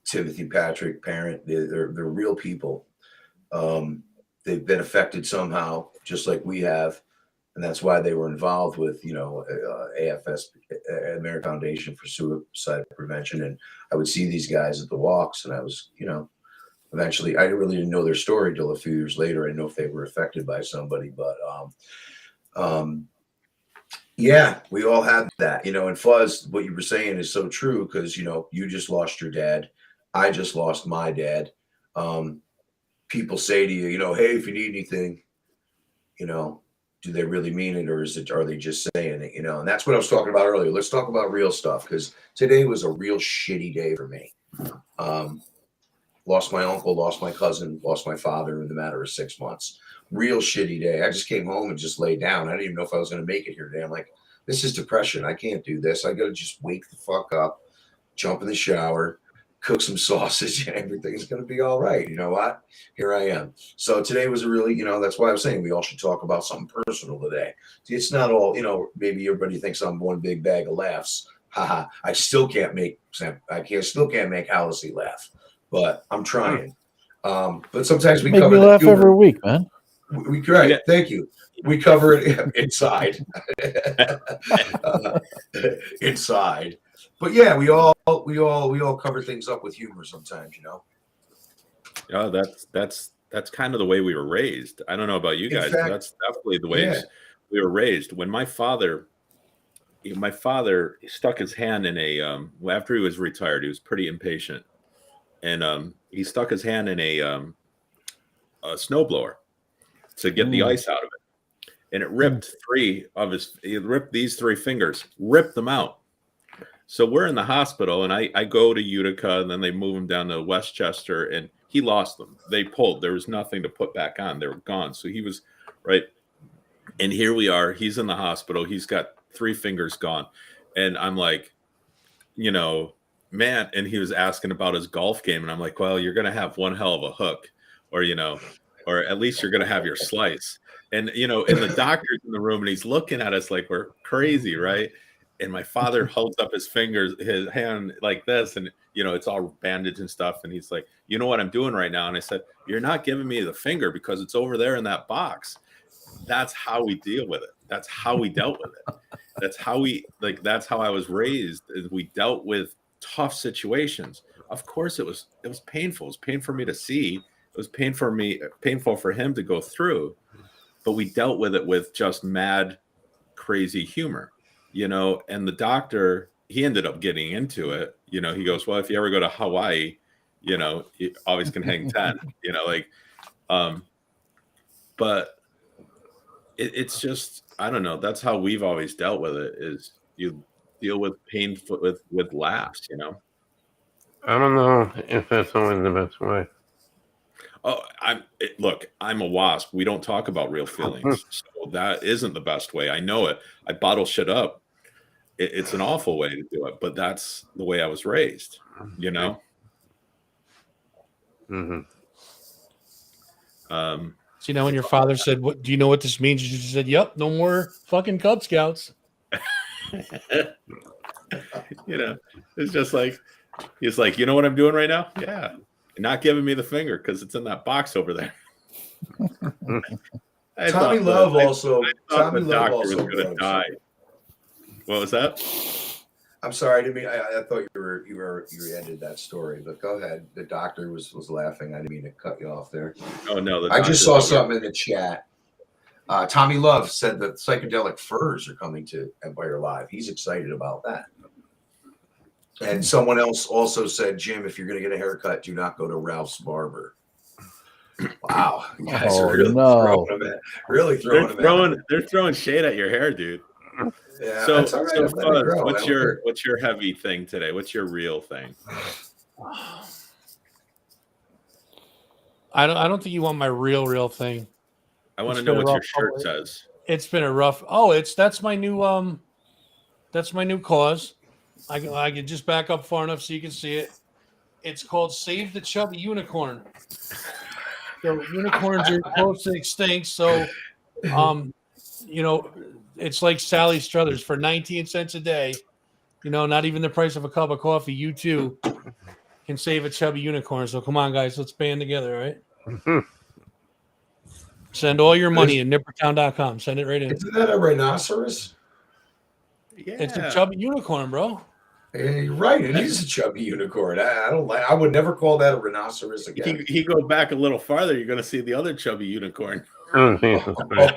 Timothy Patrick, Parent, they're real people. They've been affected somehow, just like we have, and that's why they were involved with AFS, American Foundation for Suicide Prevention. And I would see these guys at the walks, and I was eventually, I really didn't know their story till a few years later. I didn't know if they were affected by somebody, but yeah, we all had that, and Fuzz, what you were saying is so true, because you just lost your dad. I just lost my dad. People say to you, hey, if you need anything, do they really mean it, or are they just saying it? And that's what I was talking about earlier. Let's talk about real stuff, because today was a real shitty day for me. Lost my uncle, lost my cousin, lost my father in the matter of 6 months. Real shitty day. I just came home and just laid down. I didn't even know if I was going to make it here today. I'm like, this is depression. I can't do this. I got to just wake the fuck up, jump in the shower, cook some sausage, and everything's going to be all right. You know what? Here I am. So today was a really, that's why I was saying we all should talk about something personal today. See, it's not all, maybe everybody thinks I'm one big bag of laughs. Haha. I still can't make Halsey laugh, but I'm trying. But sometimes we make cover me the laugh humor. every week, man. We right. Yeah. Thank you. We cover it inside. Inside. But yeah, we all cover things up with humor sometimes, Yeah, that's kind of the way we were raised. I don't know about you guys, but that's definitely the way we were raised. When my father stuck his hand in after he was retired, he was pretty impatient, and he stuck his hand in a snowblower to get the ice out of it, and it ripped these 3 fingers, ripped them out. So we're in the hospital, and I go to Utica, and then they move him down to Westchester, and he lost them. They pulled. There was nothing to put back on. They were gone. So he was right. And here we are. He's in the hospital. He's got 3 fingers gone. And I'm like, man. And he was asking about his golf game. And I'm like, well, you're going to have one hell of a hook, or at least you're going to have your slice. And, and the doctor's in the room, and he's looking at us like we're crazy, right? And my father holds up his hand like this, and it's all bandaged and stuff. And he's like, you know what I'm doing right now? And I said, you're not giving me the finger because it's over there in that box. That's how we deal with it. That's how we dealt with it. That's how I was raised. We dealt with tough situations. Of course, it was painful. It was painful for me to see. It was painful for him to go through. But we dealt with it with just mad, crazy humor. And the doctor, he ended up getting into it. He goes, well, if you ever go to Hawaii, you always can hang 10, but it's just, I don't know. That's how we've always dealt with it, is you deal with pain with laughs, I don't know if that's always the best way. Oh, I'm a wasp. We don't talk about real feelings. So that isn't the best way. I know it. I bottle shit up. It's an awful way to do it, but that's the way I was raised, Mm-hmm. So, when your father said, "What do you know what this means?" You just said, "Yep, no more fucking Cub Scouts." It's just like, he's like, you know what I'm doing right now? Yeah. Not giving me the finger because it's in that box over there. Tommy Love also. Tommy Love also was going to die. What was that? I'm sorry. I thought you ended that story, but go ahead. The doctor was laughing. I didn't mean to cut you off there. Oh no! I just saw something in the chat. Tommy Love said that psychedelic furs are coming to Empire Live. He's excited about that. And someone else also said, Jim, if you're going to get a haircut, do not go to Ralph's barber. Wow, you guys are really throwing them at. They're throwing shade at your hair, dude. Yeah, so, that's all right. So what's your heavy thing today? What's your real thing? I don't think you want my real thing. I want to know what your shirt says. It's been a rough. Oh, that's my new cause. I can just back up far enough so you can see it. It's called Save the Chubby Unicorn. So unicorns are close to extinct. So You know, it's like Sally Struthers for 19 cents a day. You know, not even the price of a cup of coffee. You too can save a chubby unicorn. So come on, guys, let's band together, right? Send all your money in nippertown.com. Send it right in. Isn't that a rhinoceros? Yeah. It's a chubby unicorn, bro. Yeah, you're right. It is a chubby unicorn. I don't like. I would never call that a rhinoceros again. You go back a little farther, you're going to see the other chubby unicorn. Oh, Jesus Christ.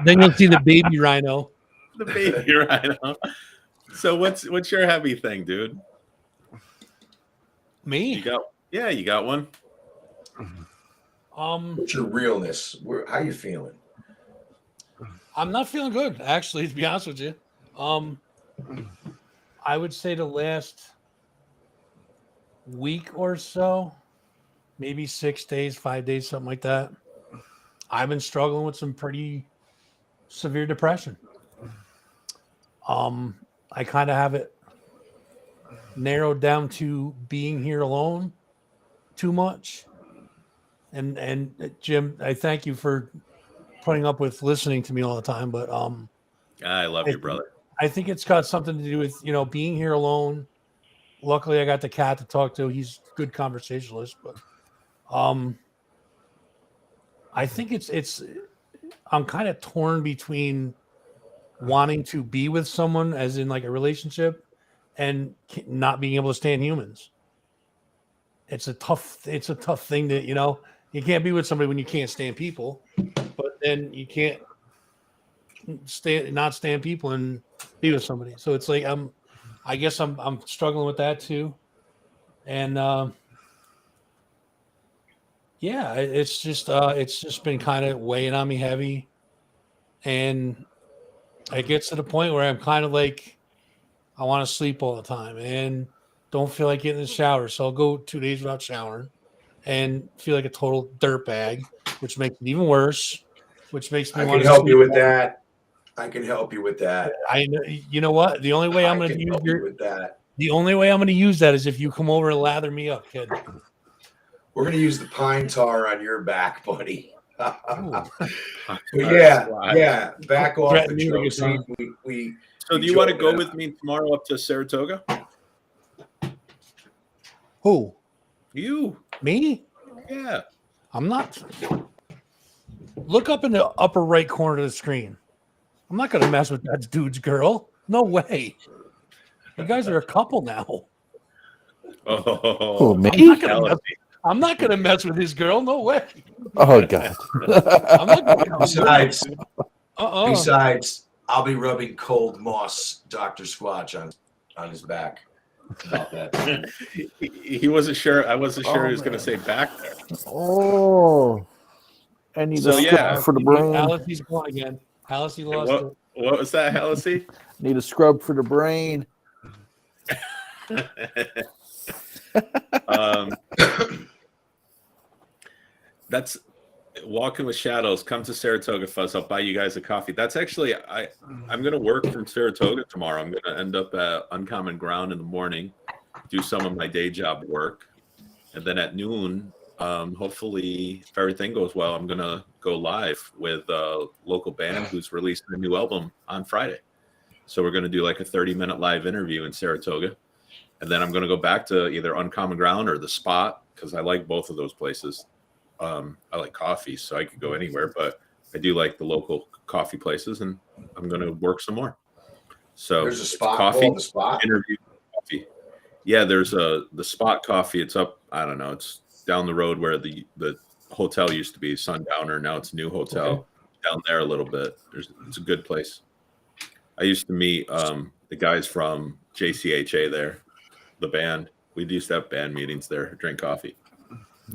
Then you'll see the baby rhino. The baby rhino. So what's your heavy thing, dude? Me? You got one. What's your realness? How you feeling? I'm not feeling good, actually, to be honest with you. I would say the last week or so, maybe 6 days, 5 days, something like that. I've been struggling with some pretty severe depression. I kind of have it narrowed down to being here alone too much. And Jim, I thank you for putting up with listening to me all the time, but I love you, brother. I think it's got something to do with, you know, being here alone. Luckily, I got the cat to talk to. He's a good conversationalist, but I think it's I'm kind of torn between wanting to be with someone, as in like a relationship, and not being able to stand humans. It's a tough thing to, you know, you can't be with somebody when you can't stand people, but then you can't not stand people and be with somebody. So it's like I guess I'm struggling with that too. And yeah, it's just been kind of weighing on me heavy. And it gets to the point where I'm kind of like, I want to sleep all the time and don't feel like getting in the shower. So I'll go 2 days without showering and feel like a total dirtbag, which makes it even worse, which makes me want to help you with that. I can help you with that. You know what? The only way I'm going to use the only way I'm going to use that is if you come over and lather me up, kid. We're going to use the pine tar on your back, buddy. Yeah. Back off the joke. So do you want to go with me tomorrow up to Saratoga? Who? You. Me? Yeah. I'm not. Look up in the upper right corner of the screen. I'm not going to mess with that dude's girl. No way. You guys are a couple now. Oh, me? I'm not going to mess with his girl. No way. Oh, God. Besides, I'll be rubbing cold moss, Dr. Squatch, on his back. About that. He wasn't sure. I wasn't sure he was going to say back there. Oh. I need a scrub for the brain. Hallisey's gone again. Hallisey lost it. What was that, Hallisey? Need a scrub for the brain. That's Walking with Shadows. Come to Saratoga Fuzz. I'll buy you guys a coffee. That's actually I'm going to work from Saratoga tomorrow. I'm going to end up at Uncommon Ground in the morning, do some of my day job work, and then at noon, hopefully, if everything goes well, I'm going to go live with a local band who's releasing a new album on Friday. So we're going to do like a 30-minute live interview in Saratoga. And then I'm going to go back to either Uncommon Ground or The Spot, because I like both of those places. I like coffee, so I could go anywhere, but I do like the local coffee places, and I'm going to work some more. So there's a spot coffee, called The Spot. Interview coffee. Yeah, there's The Spot Coffee. It's up, I don't know, it's down the road where the hotel used to be, Sundowner. Now it's a new hotel down there a little bit. It's a good place. I used to meet the guys from JCHA there, the band. We used to have band meetings there, drink coffee.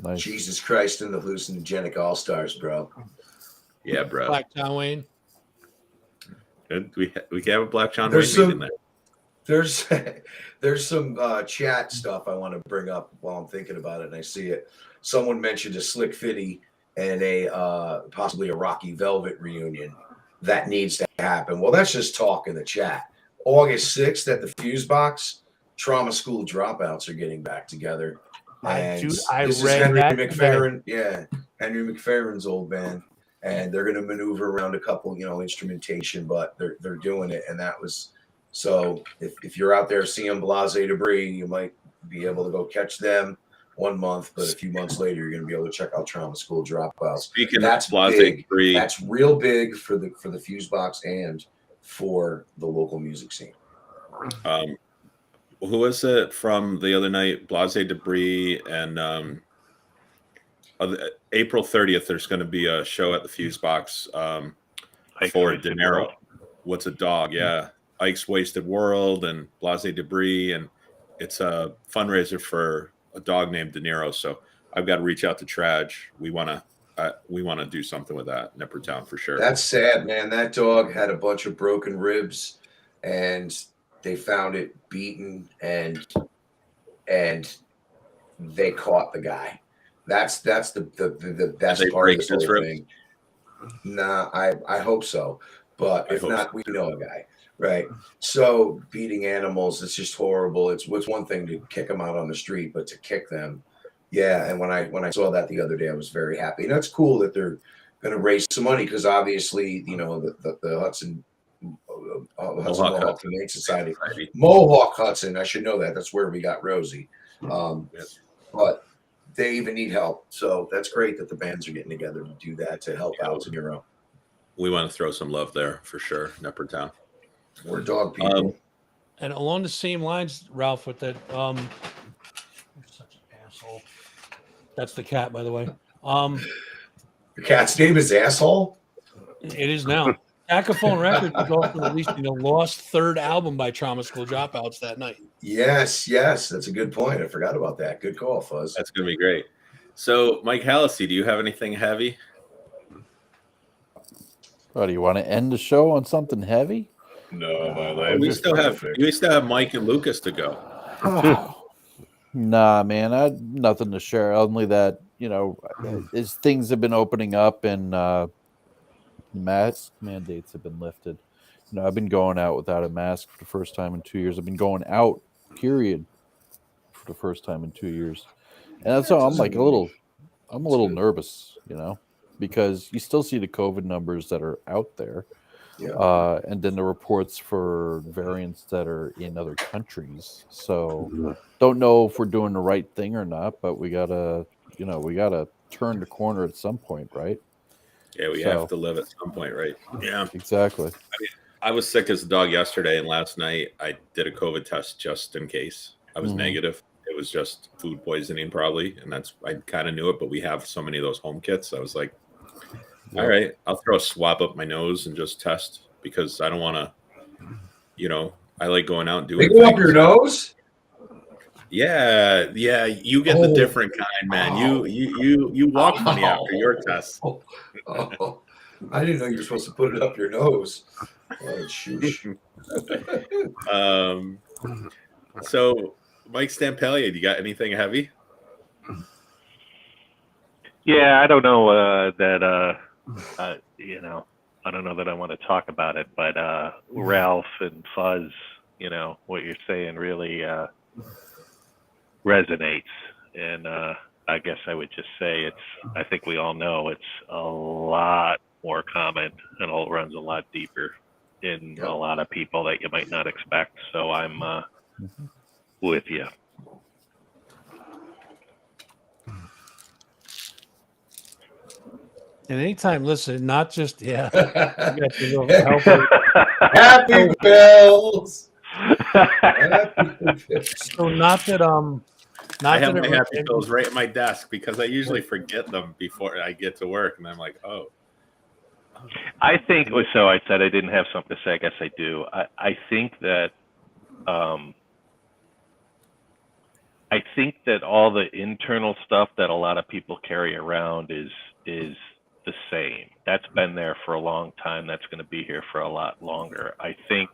Nice. Jesus Christ and the hallucinogenic all-stars, bro. Yeah, bro. Black John Wayne. Good. We can have a Black John Wayne meeting there. There's some chat stuff I want to bring up while I'm thinking about it, and I see it. Someone mentioned a Slick Fitty and a possibly a Rocky Velvet reunion that needs to happen. Well, that's just talk in the chat. August 6th at the Fuse Box, Trauma School Dropouts are getting back together. And I this read is Henry that McFerrin. Yeah, Henry McFerrin's old band. and they're going to maneuver around a couple, instrumentation, but they're doing it. And that was, so if you're out there seeing Blase Debris, you might be able to go catch them 1 month, but a few months later, you're going to be able to check out Trauma School Dropouts. Speaking that's of Blase big. Debris, That's real big for the Fusebox and for the local music scene. who was it from the other night? Blase Debris and April 30th. There's going to be a show at the Fusebox for De Niro. What's a Dog? Yeah, Ike's Wasted World and Blase Debris, and it's a fundraiser for a dog named De Niro. So I've got to reach out to Traj. We want to do something with that, Nippertown, for sure. That's sad, man. That dog had a bunch of broken ribs, and they found it beaten, and they caught the guy. That's the best part of this whole thing. Nah, I hope so. But if not, we know a guy, right? So beating animals, it's just horrible. It's one thing to kick them out on the street, but to kick them, yeah. And when I saw that the other day, I was very happy. And that's cool that they're going to raise some money, because obviously, the Hudson Mohawk Humane Society, Mohawk Hudson. I should know that. That's where we got Rosie. But they even need help. So that's great that the bands are getting together to do that, to help out De Niro. We want to throw some love there for sure, Nippertown. We're dog people. And along the same lines, Ralph, with that, you're such an asshole. That's the cat, by the way. The cat's name is Asshole? It is now. Chaka Khan Records is also releasing the lost third album by Trauma School Dropouts that night. Yes. That's a good point. I forgot about that. Good call, Fuzz. That's going to be great. So, Mike Hallisey, do you have anything heavy? Oh, do you want to end the show on something heavy? No, my life. We still have Mike and Lucas to go. Nah, man, I had nothing to share. Only that, as things have been opening up and mask mandates have been lifted. I've been going out without a mask for the first time in 2 years. I've been going out, period, for the first time in 2 years. And that's how I'm like I'm a little nervous, because you still see the COVID numbers that are out there. Yeah. And then the reports for variants that are in other countries. So don't know if we're doing the right thing or not, but we gotta turn the corner at some point, right? Yeah, we have to live at some point, right? Yeah, exactly. I was sick as a dog yesterday, and last night I did a COVID test just in case. I was negative. It was just food poisoning probably, and I kind of knew it, but we have so many of those home kits. I was like, all right, I'll throw a swab up my nose and just test, because I don't want to, I like going out and doing things. They go up your nose? Yeah, you get the different kind, man. You walk funny after your test. I didn't know you were supposed to put it up your nose. Oh, shoosh. So, Mike Stampellier, do you got anything heavy? Yeah, I don't know that. I don't know that I want to talk about it, but Ralph and Fuzz, what you're saying really resonates, and I guess I would just say I think we all know it's a lot more common and it runs a lot deeper in a lot of people that you might not expect. So I'm with you. And anytime, listen, not just Happy Oh. bells. So not that I have my happy pills right at my desk, because I usually forget them before I get to work, and I'm like, oh. I think so. I said I didn't have something to say. I guess I do. I think that all the internal stuff that a lot of people carry around is the same. That's been there for a long time. That's going to be here for a lot longer. I think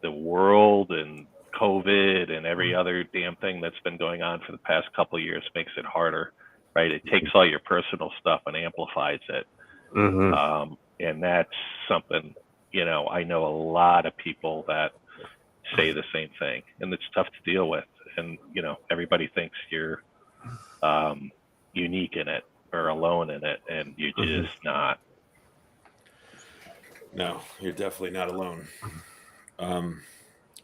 the world and COVID and every other damn thing that's been going on for the past couple of years makes it harder, right? It takes all your personal stuff and amplifies it. And that's something, I know a lot of people that say the same thing, and it's tough to deal with. And, everybody thinks you're unique in it, are alone in it, and you're just not. No, you're definitely not alone.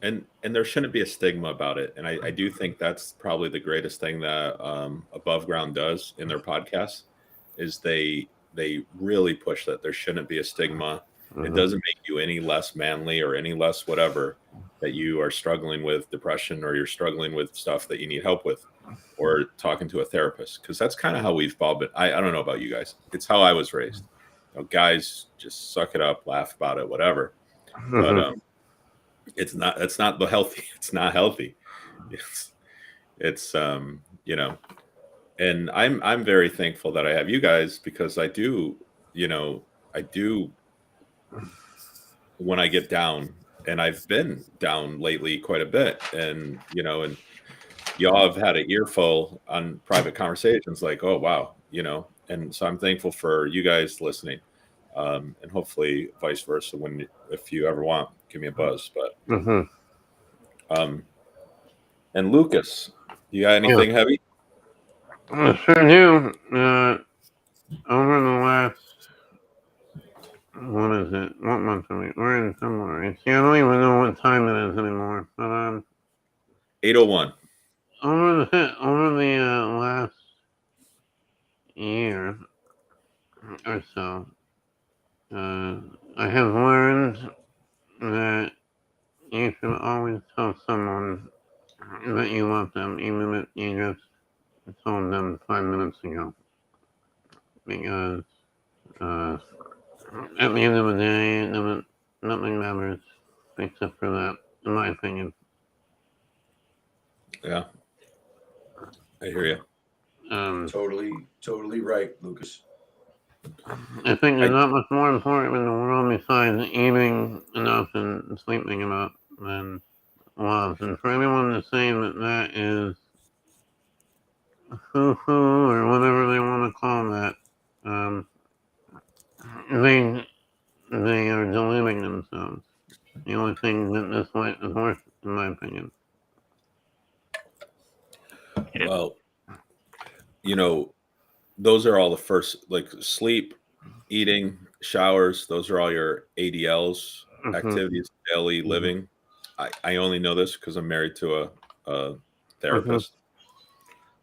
And there shouldn't be a stigma about it. And I do think that's probably the greatest thing that Above Ground does in their podcast is they really push that there shouldn't be a stigma. It doesn't make you any less manly or any less whatever that you are struggling with depression or you're struggling with stuff that you need help with or talking to a therapist. Because that's kind of how we've all been. I don't know about you guys. It's how I was raised. You know, guys just suck it up, laugh about it, whatever. But it's not the healthy. It's not healthy. It's you know, and I'm very thankful that I have you guys because I do when I get down, and I've been down lately quite a bit, and and y'all have had an earful on private conversations like, oh wow, and so I'm thankful for you guys listening. And hopefully vice versa if you ever want, give me a buzz. But and Lucas, you got anything heavy? I sure do. Over the last, what is it? What month are we? We're in February. See, I don't even know what time it is anymore. But 8:01. Over the last year or so, I have learned that you should always tell someone that you love them, even if you just told them 5 minutes ago. Because at the end of the day, nothing matters except for that, in my opinion. Yeah, I hear you. Totally right, Lucas. I think there's not much more important in the world besides eating enough and sleeping enough than love. And for anyone to say that is foo-foo or whatever they want to call that, they are deluding themselves. The only thing that this life is worth, in my opinion. Well, those are all the first, like sleep, eating, showers. Those are all your ADLs, activities, daily living. I only know this because I'm married to a therapist.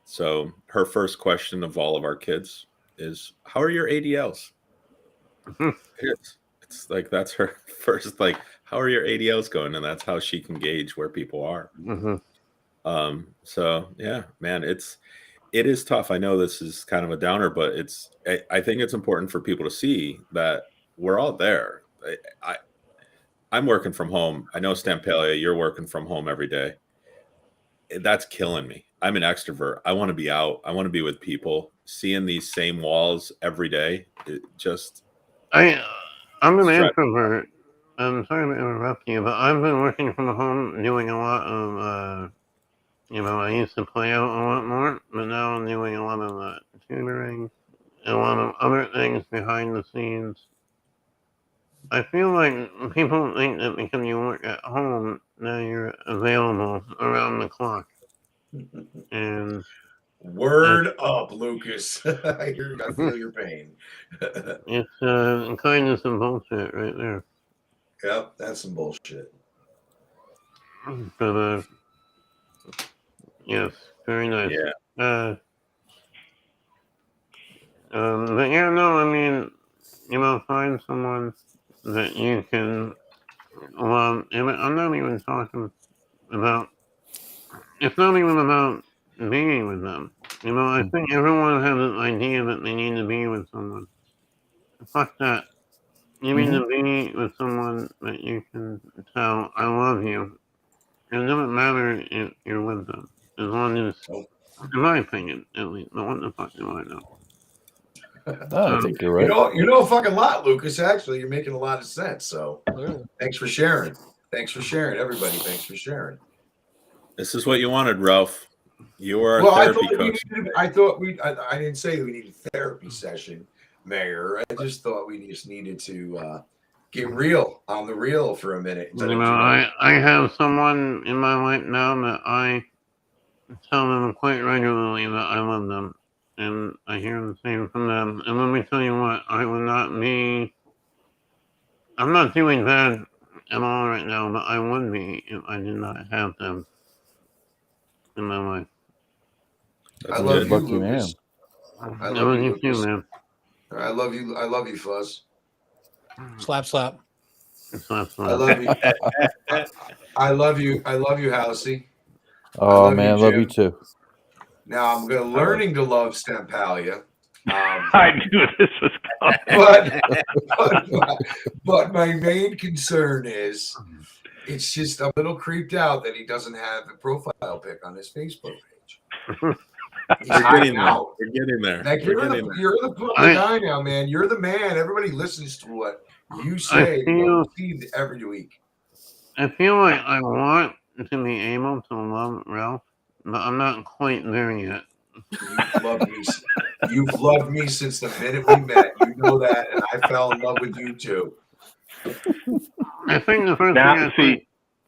So her first question of all of our kids is, "How are your ADLs?" It's like that's her first, like, "How are your ADLs going?" And that's how she can gauge where people are. So yeah, man, it is tough. I know this is kind of a downer, but I think it's important for people to see that we're all there. I'm working from home. I know Stampalia, you're working from home every day. That's killing me. I'm an extrovert. I want to be out. I want to be with people. Seeing these same walls every day, it just. I'm an introvert. I'm sorry to interrupt you, but I've been working from home, doing a lot of, I used to play out a lot more, but now I'm doing a lot of tutoring, a lot of other things behind the scenes. I feel like people think that because you work at home, now you're available around the clock. And word up, Lucas. I feel your pain. It's kindness and bullshit right there. Yep, that's some bullshit. But yes, very nice. Yeah. But yeah, no, I mean, find someone that you can love. I'm not even talking about. It's not even about being with them. I think everyone has an idea that they need to be with someone. Fuck that. You need to be with someone that you can tell, I love you. It doesn't matter if you're with them. As long as, in my opinion, at least. But what the fuck do I know? I think you're right. You know a fucking lot, Lucas. Actually, you're making a lot of sense. So thanks for sharing. Thanks for sharing, everybody. Thanks for sharing. This is what you wanted, Ralph. You were our therapy coach. I didn't say we needed a therapy session, Mayor. I just thought we just needed to get real on the real for a minute. I have someone in my life now that I tell them quite regularly that I love them. and I hear the same from them. And let me tell you what, I would not be. I'm not doing bad at all right now, but I would be if I did not have them in my life. I love you, Lucky Lucas. man. I love you, too, Lucas. man. I love you. I love you, Fuzz. Slap, slap. I love you. I love you. I love you, Halsey. Oh love you, man, love you Jim. too. Now I'm learning to love Stampalia. I knew this was coming. But my main concern is it's just a little creeped out that he doesn't have a profile pic on his Facebook page. He's hiding out. We're getting there. Like you're the public eye now, man. You're the man. Everybody listens to what you say every week. I feel like I want to be able to love Ralph, but I'm not quite there yet. You've loved me since the minute we met. You know that, and I fell in love with you too. I think the first thing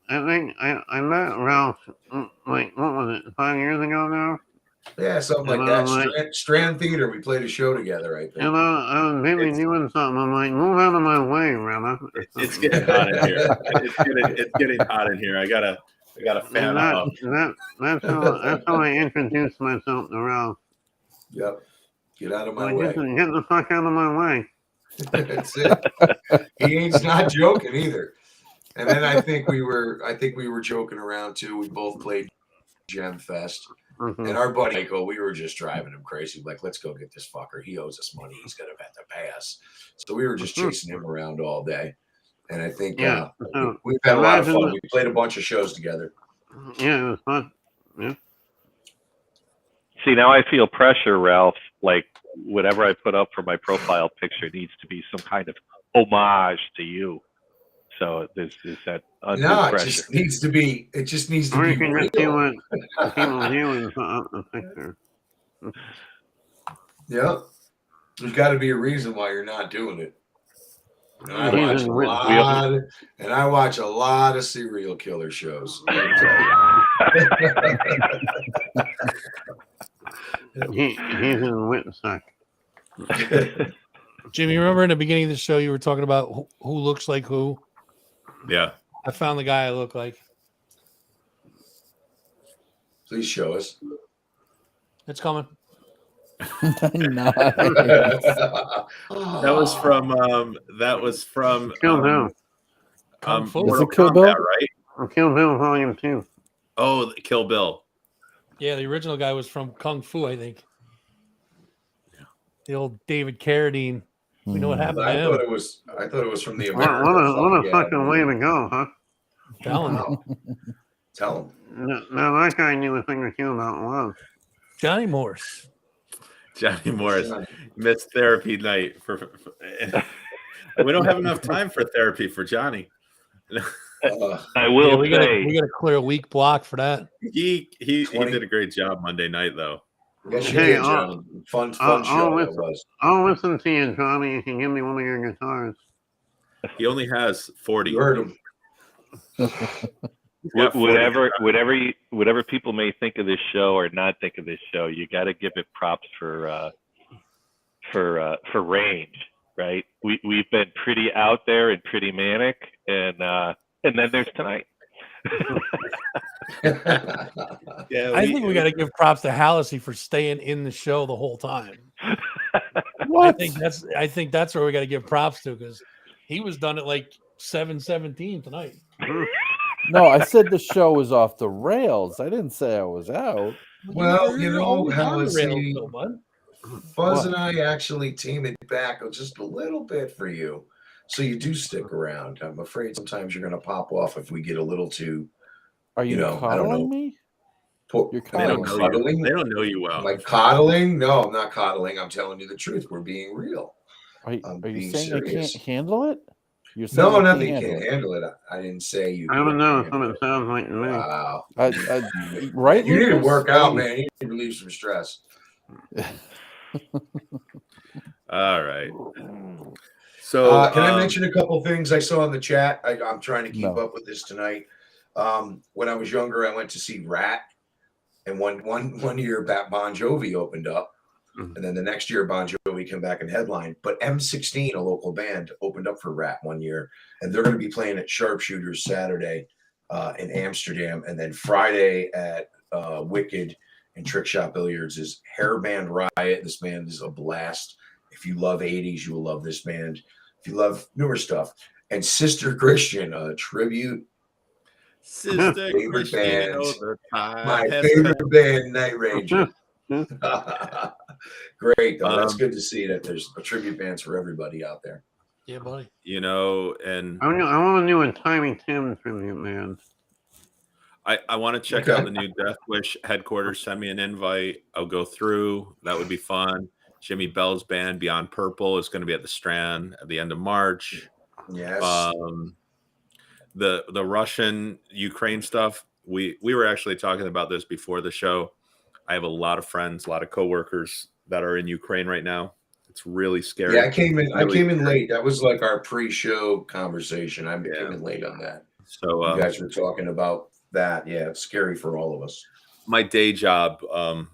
I think I met Ralph like what was it, 5 years ago now? Yeah, something like that. Strand Theater. We played a show together, I think. And I was maybe doing something. I'm like, move out of my way, Ralph. It's getting hot in here. It's getting hot in here. I gotta fan off. That's how I introduced myself to Ralph. Yep. Get out of my way. Get the fuck out of my way. That's it. He ain't not joking either. And then I think we were joking around too. We both played Gem Fest. Mm-hmm. And our buddy Michael, we were just driving him crazy. Like, let's go get this fucker. He owes us money. He's gonna have to pay us. So we were just chasing him around all day. And I think we've had a lot of fun. We played a bunch of shows together. Yeah, it was fun. Yeah. See, now I feel pressure, Ralph. Like whatever I put up for my profile picture needs to be some kind of homage to you. So this is that pressure. It just needs to be. It just needs to be real. People viewing the picture. Yeah, there's got to be a reason why you're not doing it. And I watch a lot of serial killer shows. He's in Wittensack. Jimmy, remember in the beginning of the show you were talking about who looks like who? Yeah. I found the guy I look like. Please show us. It's coming. Nice. That was from Kung Fu. Is it Kill Bill? right? Kill Bill Volume 2. Oh, Kill Bill. Yeah, the original guy was from Kung Fu, I think. The old David Carradine. We know what happened to him. I thought it was from the American. What a fucking way to go, huh? Tell him. Now that guy knew a thing or two about love. Johnny Morse missed therapy night we don't have enough time for therapy for Johnny. I will we got to clear a week block for that. He did a great job Monday night though. Yes, you did, John. Fun show it was. I'll listen to you, Johnny. You can give me one of your guitars. He only has 40. You heard him. Whatever people may think of this show or not think of this show, you got to give it props for range, right? We've been pretty out there and pretty manic, and then there's tonight. I think we got to give props to Halsey for staying in the show the whole time. What? I think that's where we got to give props to, because he was done at like 7:17 tonight. No, I said the show was off the rails. I didn't say I was out. Well, you know, Halsey, Fuzz and I actually team it back just a little bit for you, so you do stick around. I'm afraid sometimes you're going to pop off if we get a little too. Are you coddling me? You're cuddling. They don't know you well. Like coddling? No, I'm not coddling. I'm telling you the truth. We're being real. Are you saying serious. I can't handle it? You're saying no, nothing. You can't handle it. I didn't say you. I don't know what it sounds like to me. Wow. Right? You need to work out, man. You need to relieve some stress. All right. So can I mention a couple things I saw in the chat? I'm trying to keep up with this tonight. When I was younger, I went to see Rat, and one year Bon Jovi opened up, And then the next year, Bon Jovi came back and headlined. But M16, a local band, opened up for Rat one year, and they're going to be playing at Sharpshooters Saturday in Amsterdam, and then Friday at Wicked and Trick Shot Billiards is Hairband Riot. This band is a blast. If you love 80s, you will love this band. If you love newer stuff, and Sister Christian, a tribute. Sister Favorite Christian band. overtime. My favorite band, Night Ranger. Great, though. That's good to see that there's a tribute bands for everybody out there. Yeah, buddy. You know, and I want a new Tiny Tim tribute band. I want to check out the new Death Wish headquarters. Send me an invite. I'll go through. That would be fun. Jimmy Bell's band, Beyond Purple, is going to be at the Strand at the end of March. Yes. The Russian Ukraine stuff. We were actually talking about this before the show. I have a lot of friends, a lot of coworkers that are in Ukraine right now. It's really scary. Yeah, I came in late. That was like our pre-show conversation. I came in late on that. So you guys were talking about that. Yeah, it's scary for all of us. My day job, a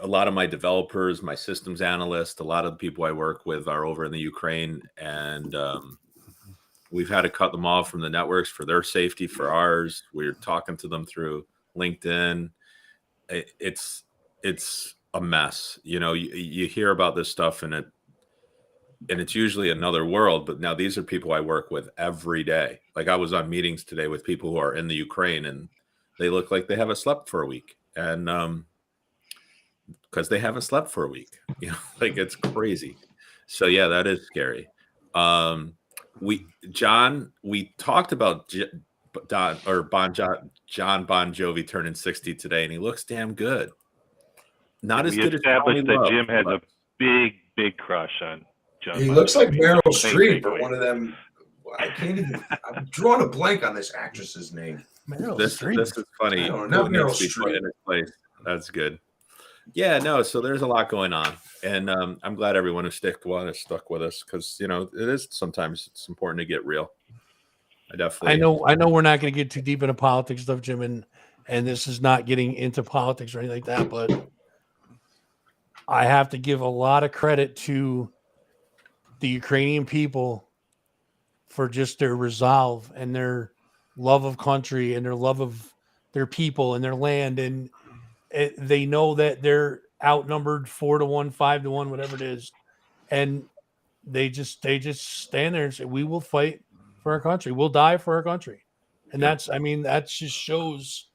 lot of my developers, my systems analysts, a lot of the people I work with are over in the Ukraine, and we've had to cut them off from the networks for their safety, for ours. We're talking to them through LinkedIn. It's a mess. You know, you hear about this stuff and it's usually another world, but now these are people I work with every day. Like I was on meetings today with people who are in the Ukraine and they look like they haven't slept for a week. And because they haven't slept for a week, you know, like it's crazy. So yeah, that is scary. We talked about John Bon Jovi turning 60 today, and he looks damn good. Not as good as established that Jim has a big crush on John. He looks like Meryl Streep or one of them. I can't even. I'm drawing a blank on this actress's name. This is funny. I don't know, not Meryl Streep. In his place. That's good. Yeah, no. So there's a lot going on, and I'm glad everyone who stuck with us because you know it is sometimes it's important to get real. I know we're not going to get too deep into politics stuff, Jim, and this is not getting into politics or anything like that, but I have to give a lot of credit to the Ukrainian people for just their resolve and their love of country and their love of their people and their land. And they know that they're outnumbered 4-1, 5-1, whatever it is. And they just stand there and say, we will fight for our country. We'll die for our country. And that just shows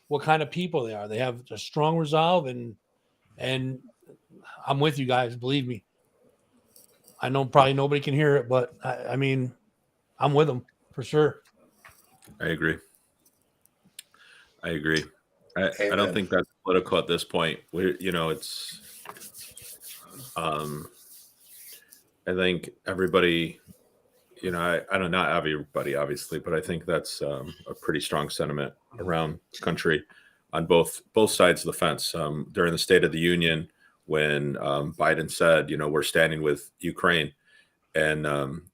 what kind of people they are. They have a strong resolve and I'm with you guys. Believe me. I know probably nobody can hear it, but I mean, I'm with them for sure. I agree. I don't think that's political at this point. It's. I think everybody. I don't know, not everybody, obviously, but I think that's a pretty strong sentiment around the country on both sides of the fence. During the State of the Union, when Biden said, we're standing with Ukraine, and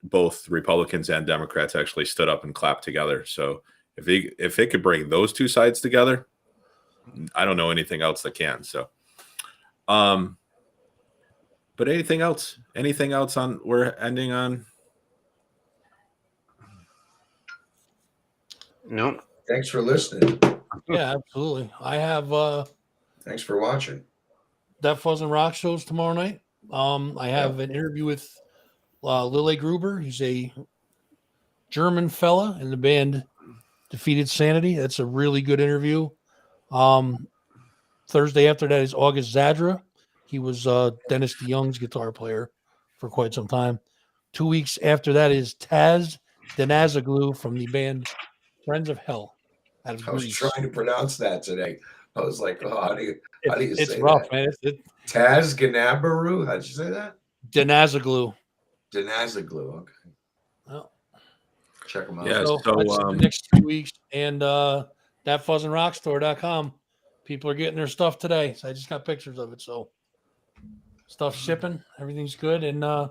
both Republicans and Democrats actually stood up and clapped together. So if it could bring those two sides together, I don't know anything else that can. So, but anything else? Anything else on? We're ending on. Nope. Thanks for listening. Yeah, absolutely. I have. Thanks for watching. That Fuzz and Rock shows tomorrow night. I have an interview with Lille Gruber. He's a German fella in the band Defeated Sanity. That's a really good interview. Thursday after that is August Zadra. He was Dennis DeYoung's guitar player for quite some time. 2 weeks after that is Taz Denazaglu from the band Friends of Hell. I was trying to pronounce that today. I was like, oh, how do you say it's rough, that? Man. Taz Ganabaru? How'd you say that? Denazaglu. Denazaglu. Okay. Well, check them out. Yeah, so the next 3 weeks and thatfuzzandrockstore.com. People are getting their stuff today. So I just got pictures of it. So stuff shipping, everything's good. And go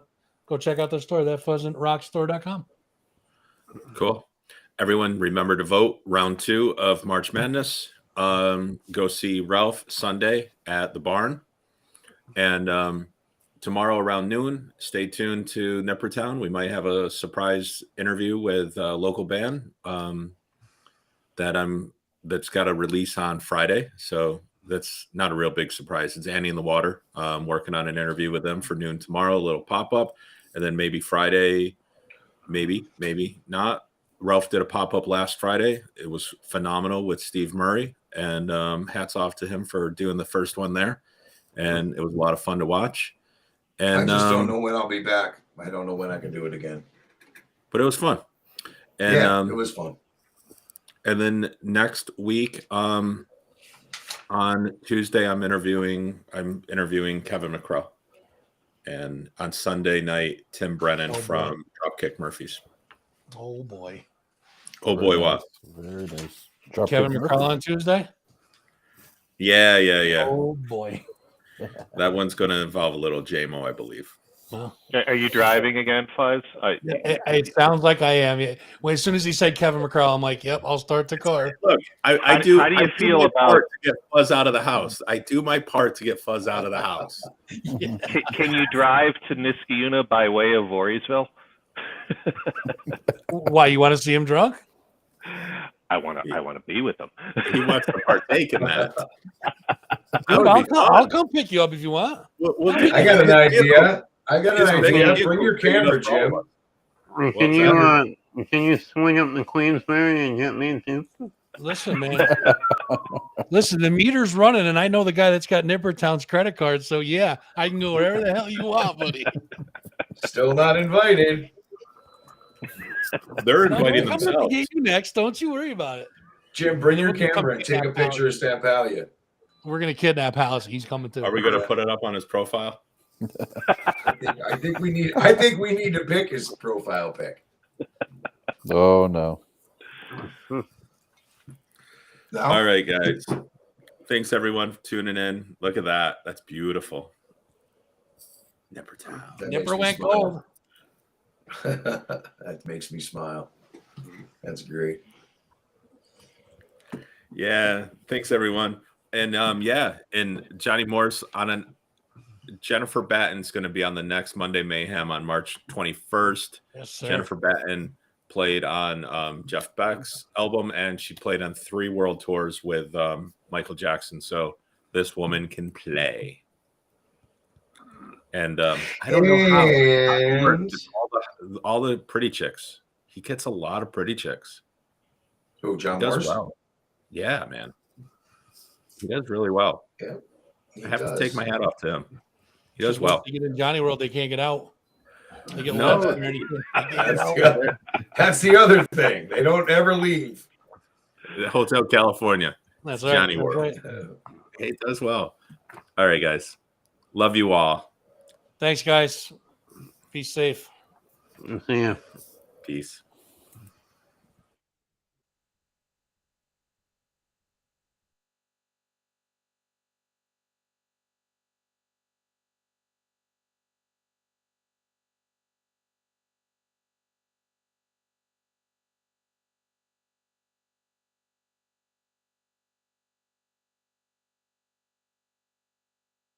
check out their store, thatfuzzandrockstore.com. Cool. Everyone remember to vote round 2 of March Madness. Go see Ralph Sunday at the barn. And tomorrow around noon, stay tuned to Nippertown. We might have a surprise interview with a local band that's got a release on Friday. So that's not a real big surprise. It's Annie in the Water. Working on an interview with them for noon tomorrow, a little pop-up. And then maybe Friday, maybe not. Ralph did a pop-up last Friday. It was phenomenal with Steve Murray. And hats off to him for doing the first one there. And it was a lot of fun to watch. And I just don't know when I'll be back. I don't know when I can do it again. But it was fun. And it was fun. And then next week, on Tuesday, I'm interviewing Kevin McCrow. And on Sunday night, Tim Brennan from Dropkick Murphys. Oh boy. Oh boy, what? Very nice. Kevin McCall on Tuesday? Yeah. Oh boy. That one's going to involve a little JMO, I believe. Well, Are you driving again, Fuzz? it sounds like I am. Yeah. Well, as soon as he said Kevin McCall, I'm like, yep, I'll start the car. Look, I How do you feel about part to get Fuzz out of the house? I do my part to get Fuzz out of the house. Yeah. Can you drive to Niskayuna by way of Voorheesville? Why, you want to see him drunk? I want to be with him. He wants to partake in that. Dude, I'll come pick you up if you want. I got an idea. Bring your camera, Jim. Can you swing up to Queensbury and get me too? Listen, man. Listen, the meter's running, and I know the guy that's got Nippertown's credit card. So yeah, I can go wherever the hell you want, buddy. Still not invited. They're inviting I'm themselves. going to get you next. Don't you worry about it. Jim, bring your camera and take a picture of Stampalia. We're going to kidnap Hallis. He's coming too. Are we going to put it up on his profile? I think we need to pick his profile pic. Oh no. All right, guys. Thanks everyone for tuning in. Look at that. That's beautiful. Nippertown. Nipper went gold. That makes me smile. That's great. Yeah. Thanks everyone. And and Johnny Morse Jennifer Batten's going to be on the next Monday Mayhem on March 21st. Yes, sir. Jennifer Batten played on Jeff Beck's album, and she played on 3 world tours with Michael Jackson. So this woman can play. And I don't know how all the pretty chicks. He gets a lot of pretty chicks. Oh, John He does Morris? well. Yeah, man. He does really well. Yeah, I have to take my hat off to him. He does well. They get in Johnny World, they can't get out. They get No. lost. That's the other thing. They don't ever leave. The Hotel California. That's right. Johnny That's World. right. He does well. All right, guys. Love you all. Thanks, guys. Be safe. See ya. Peace.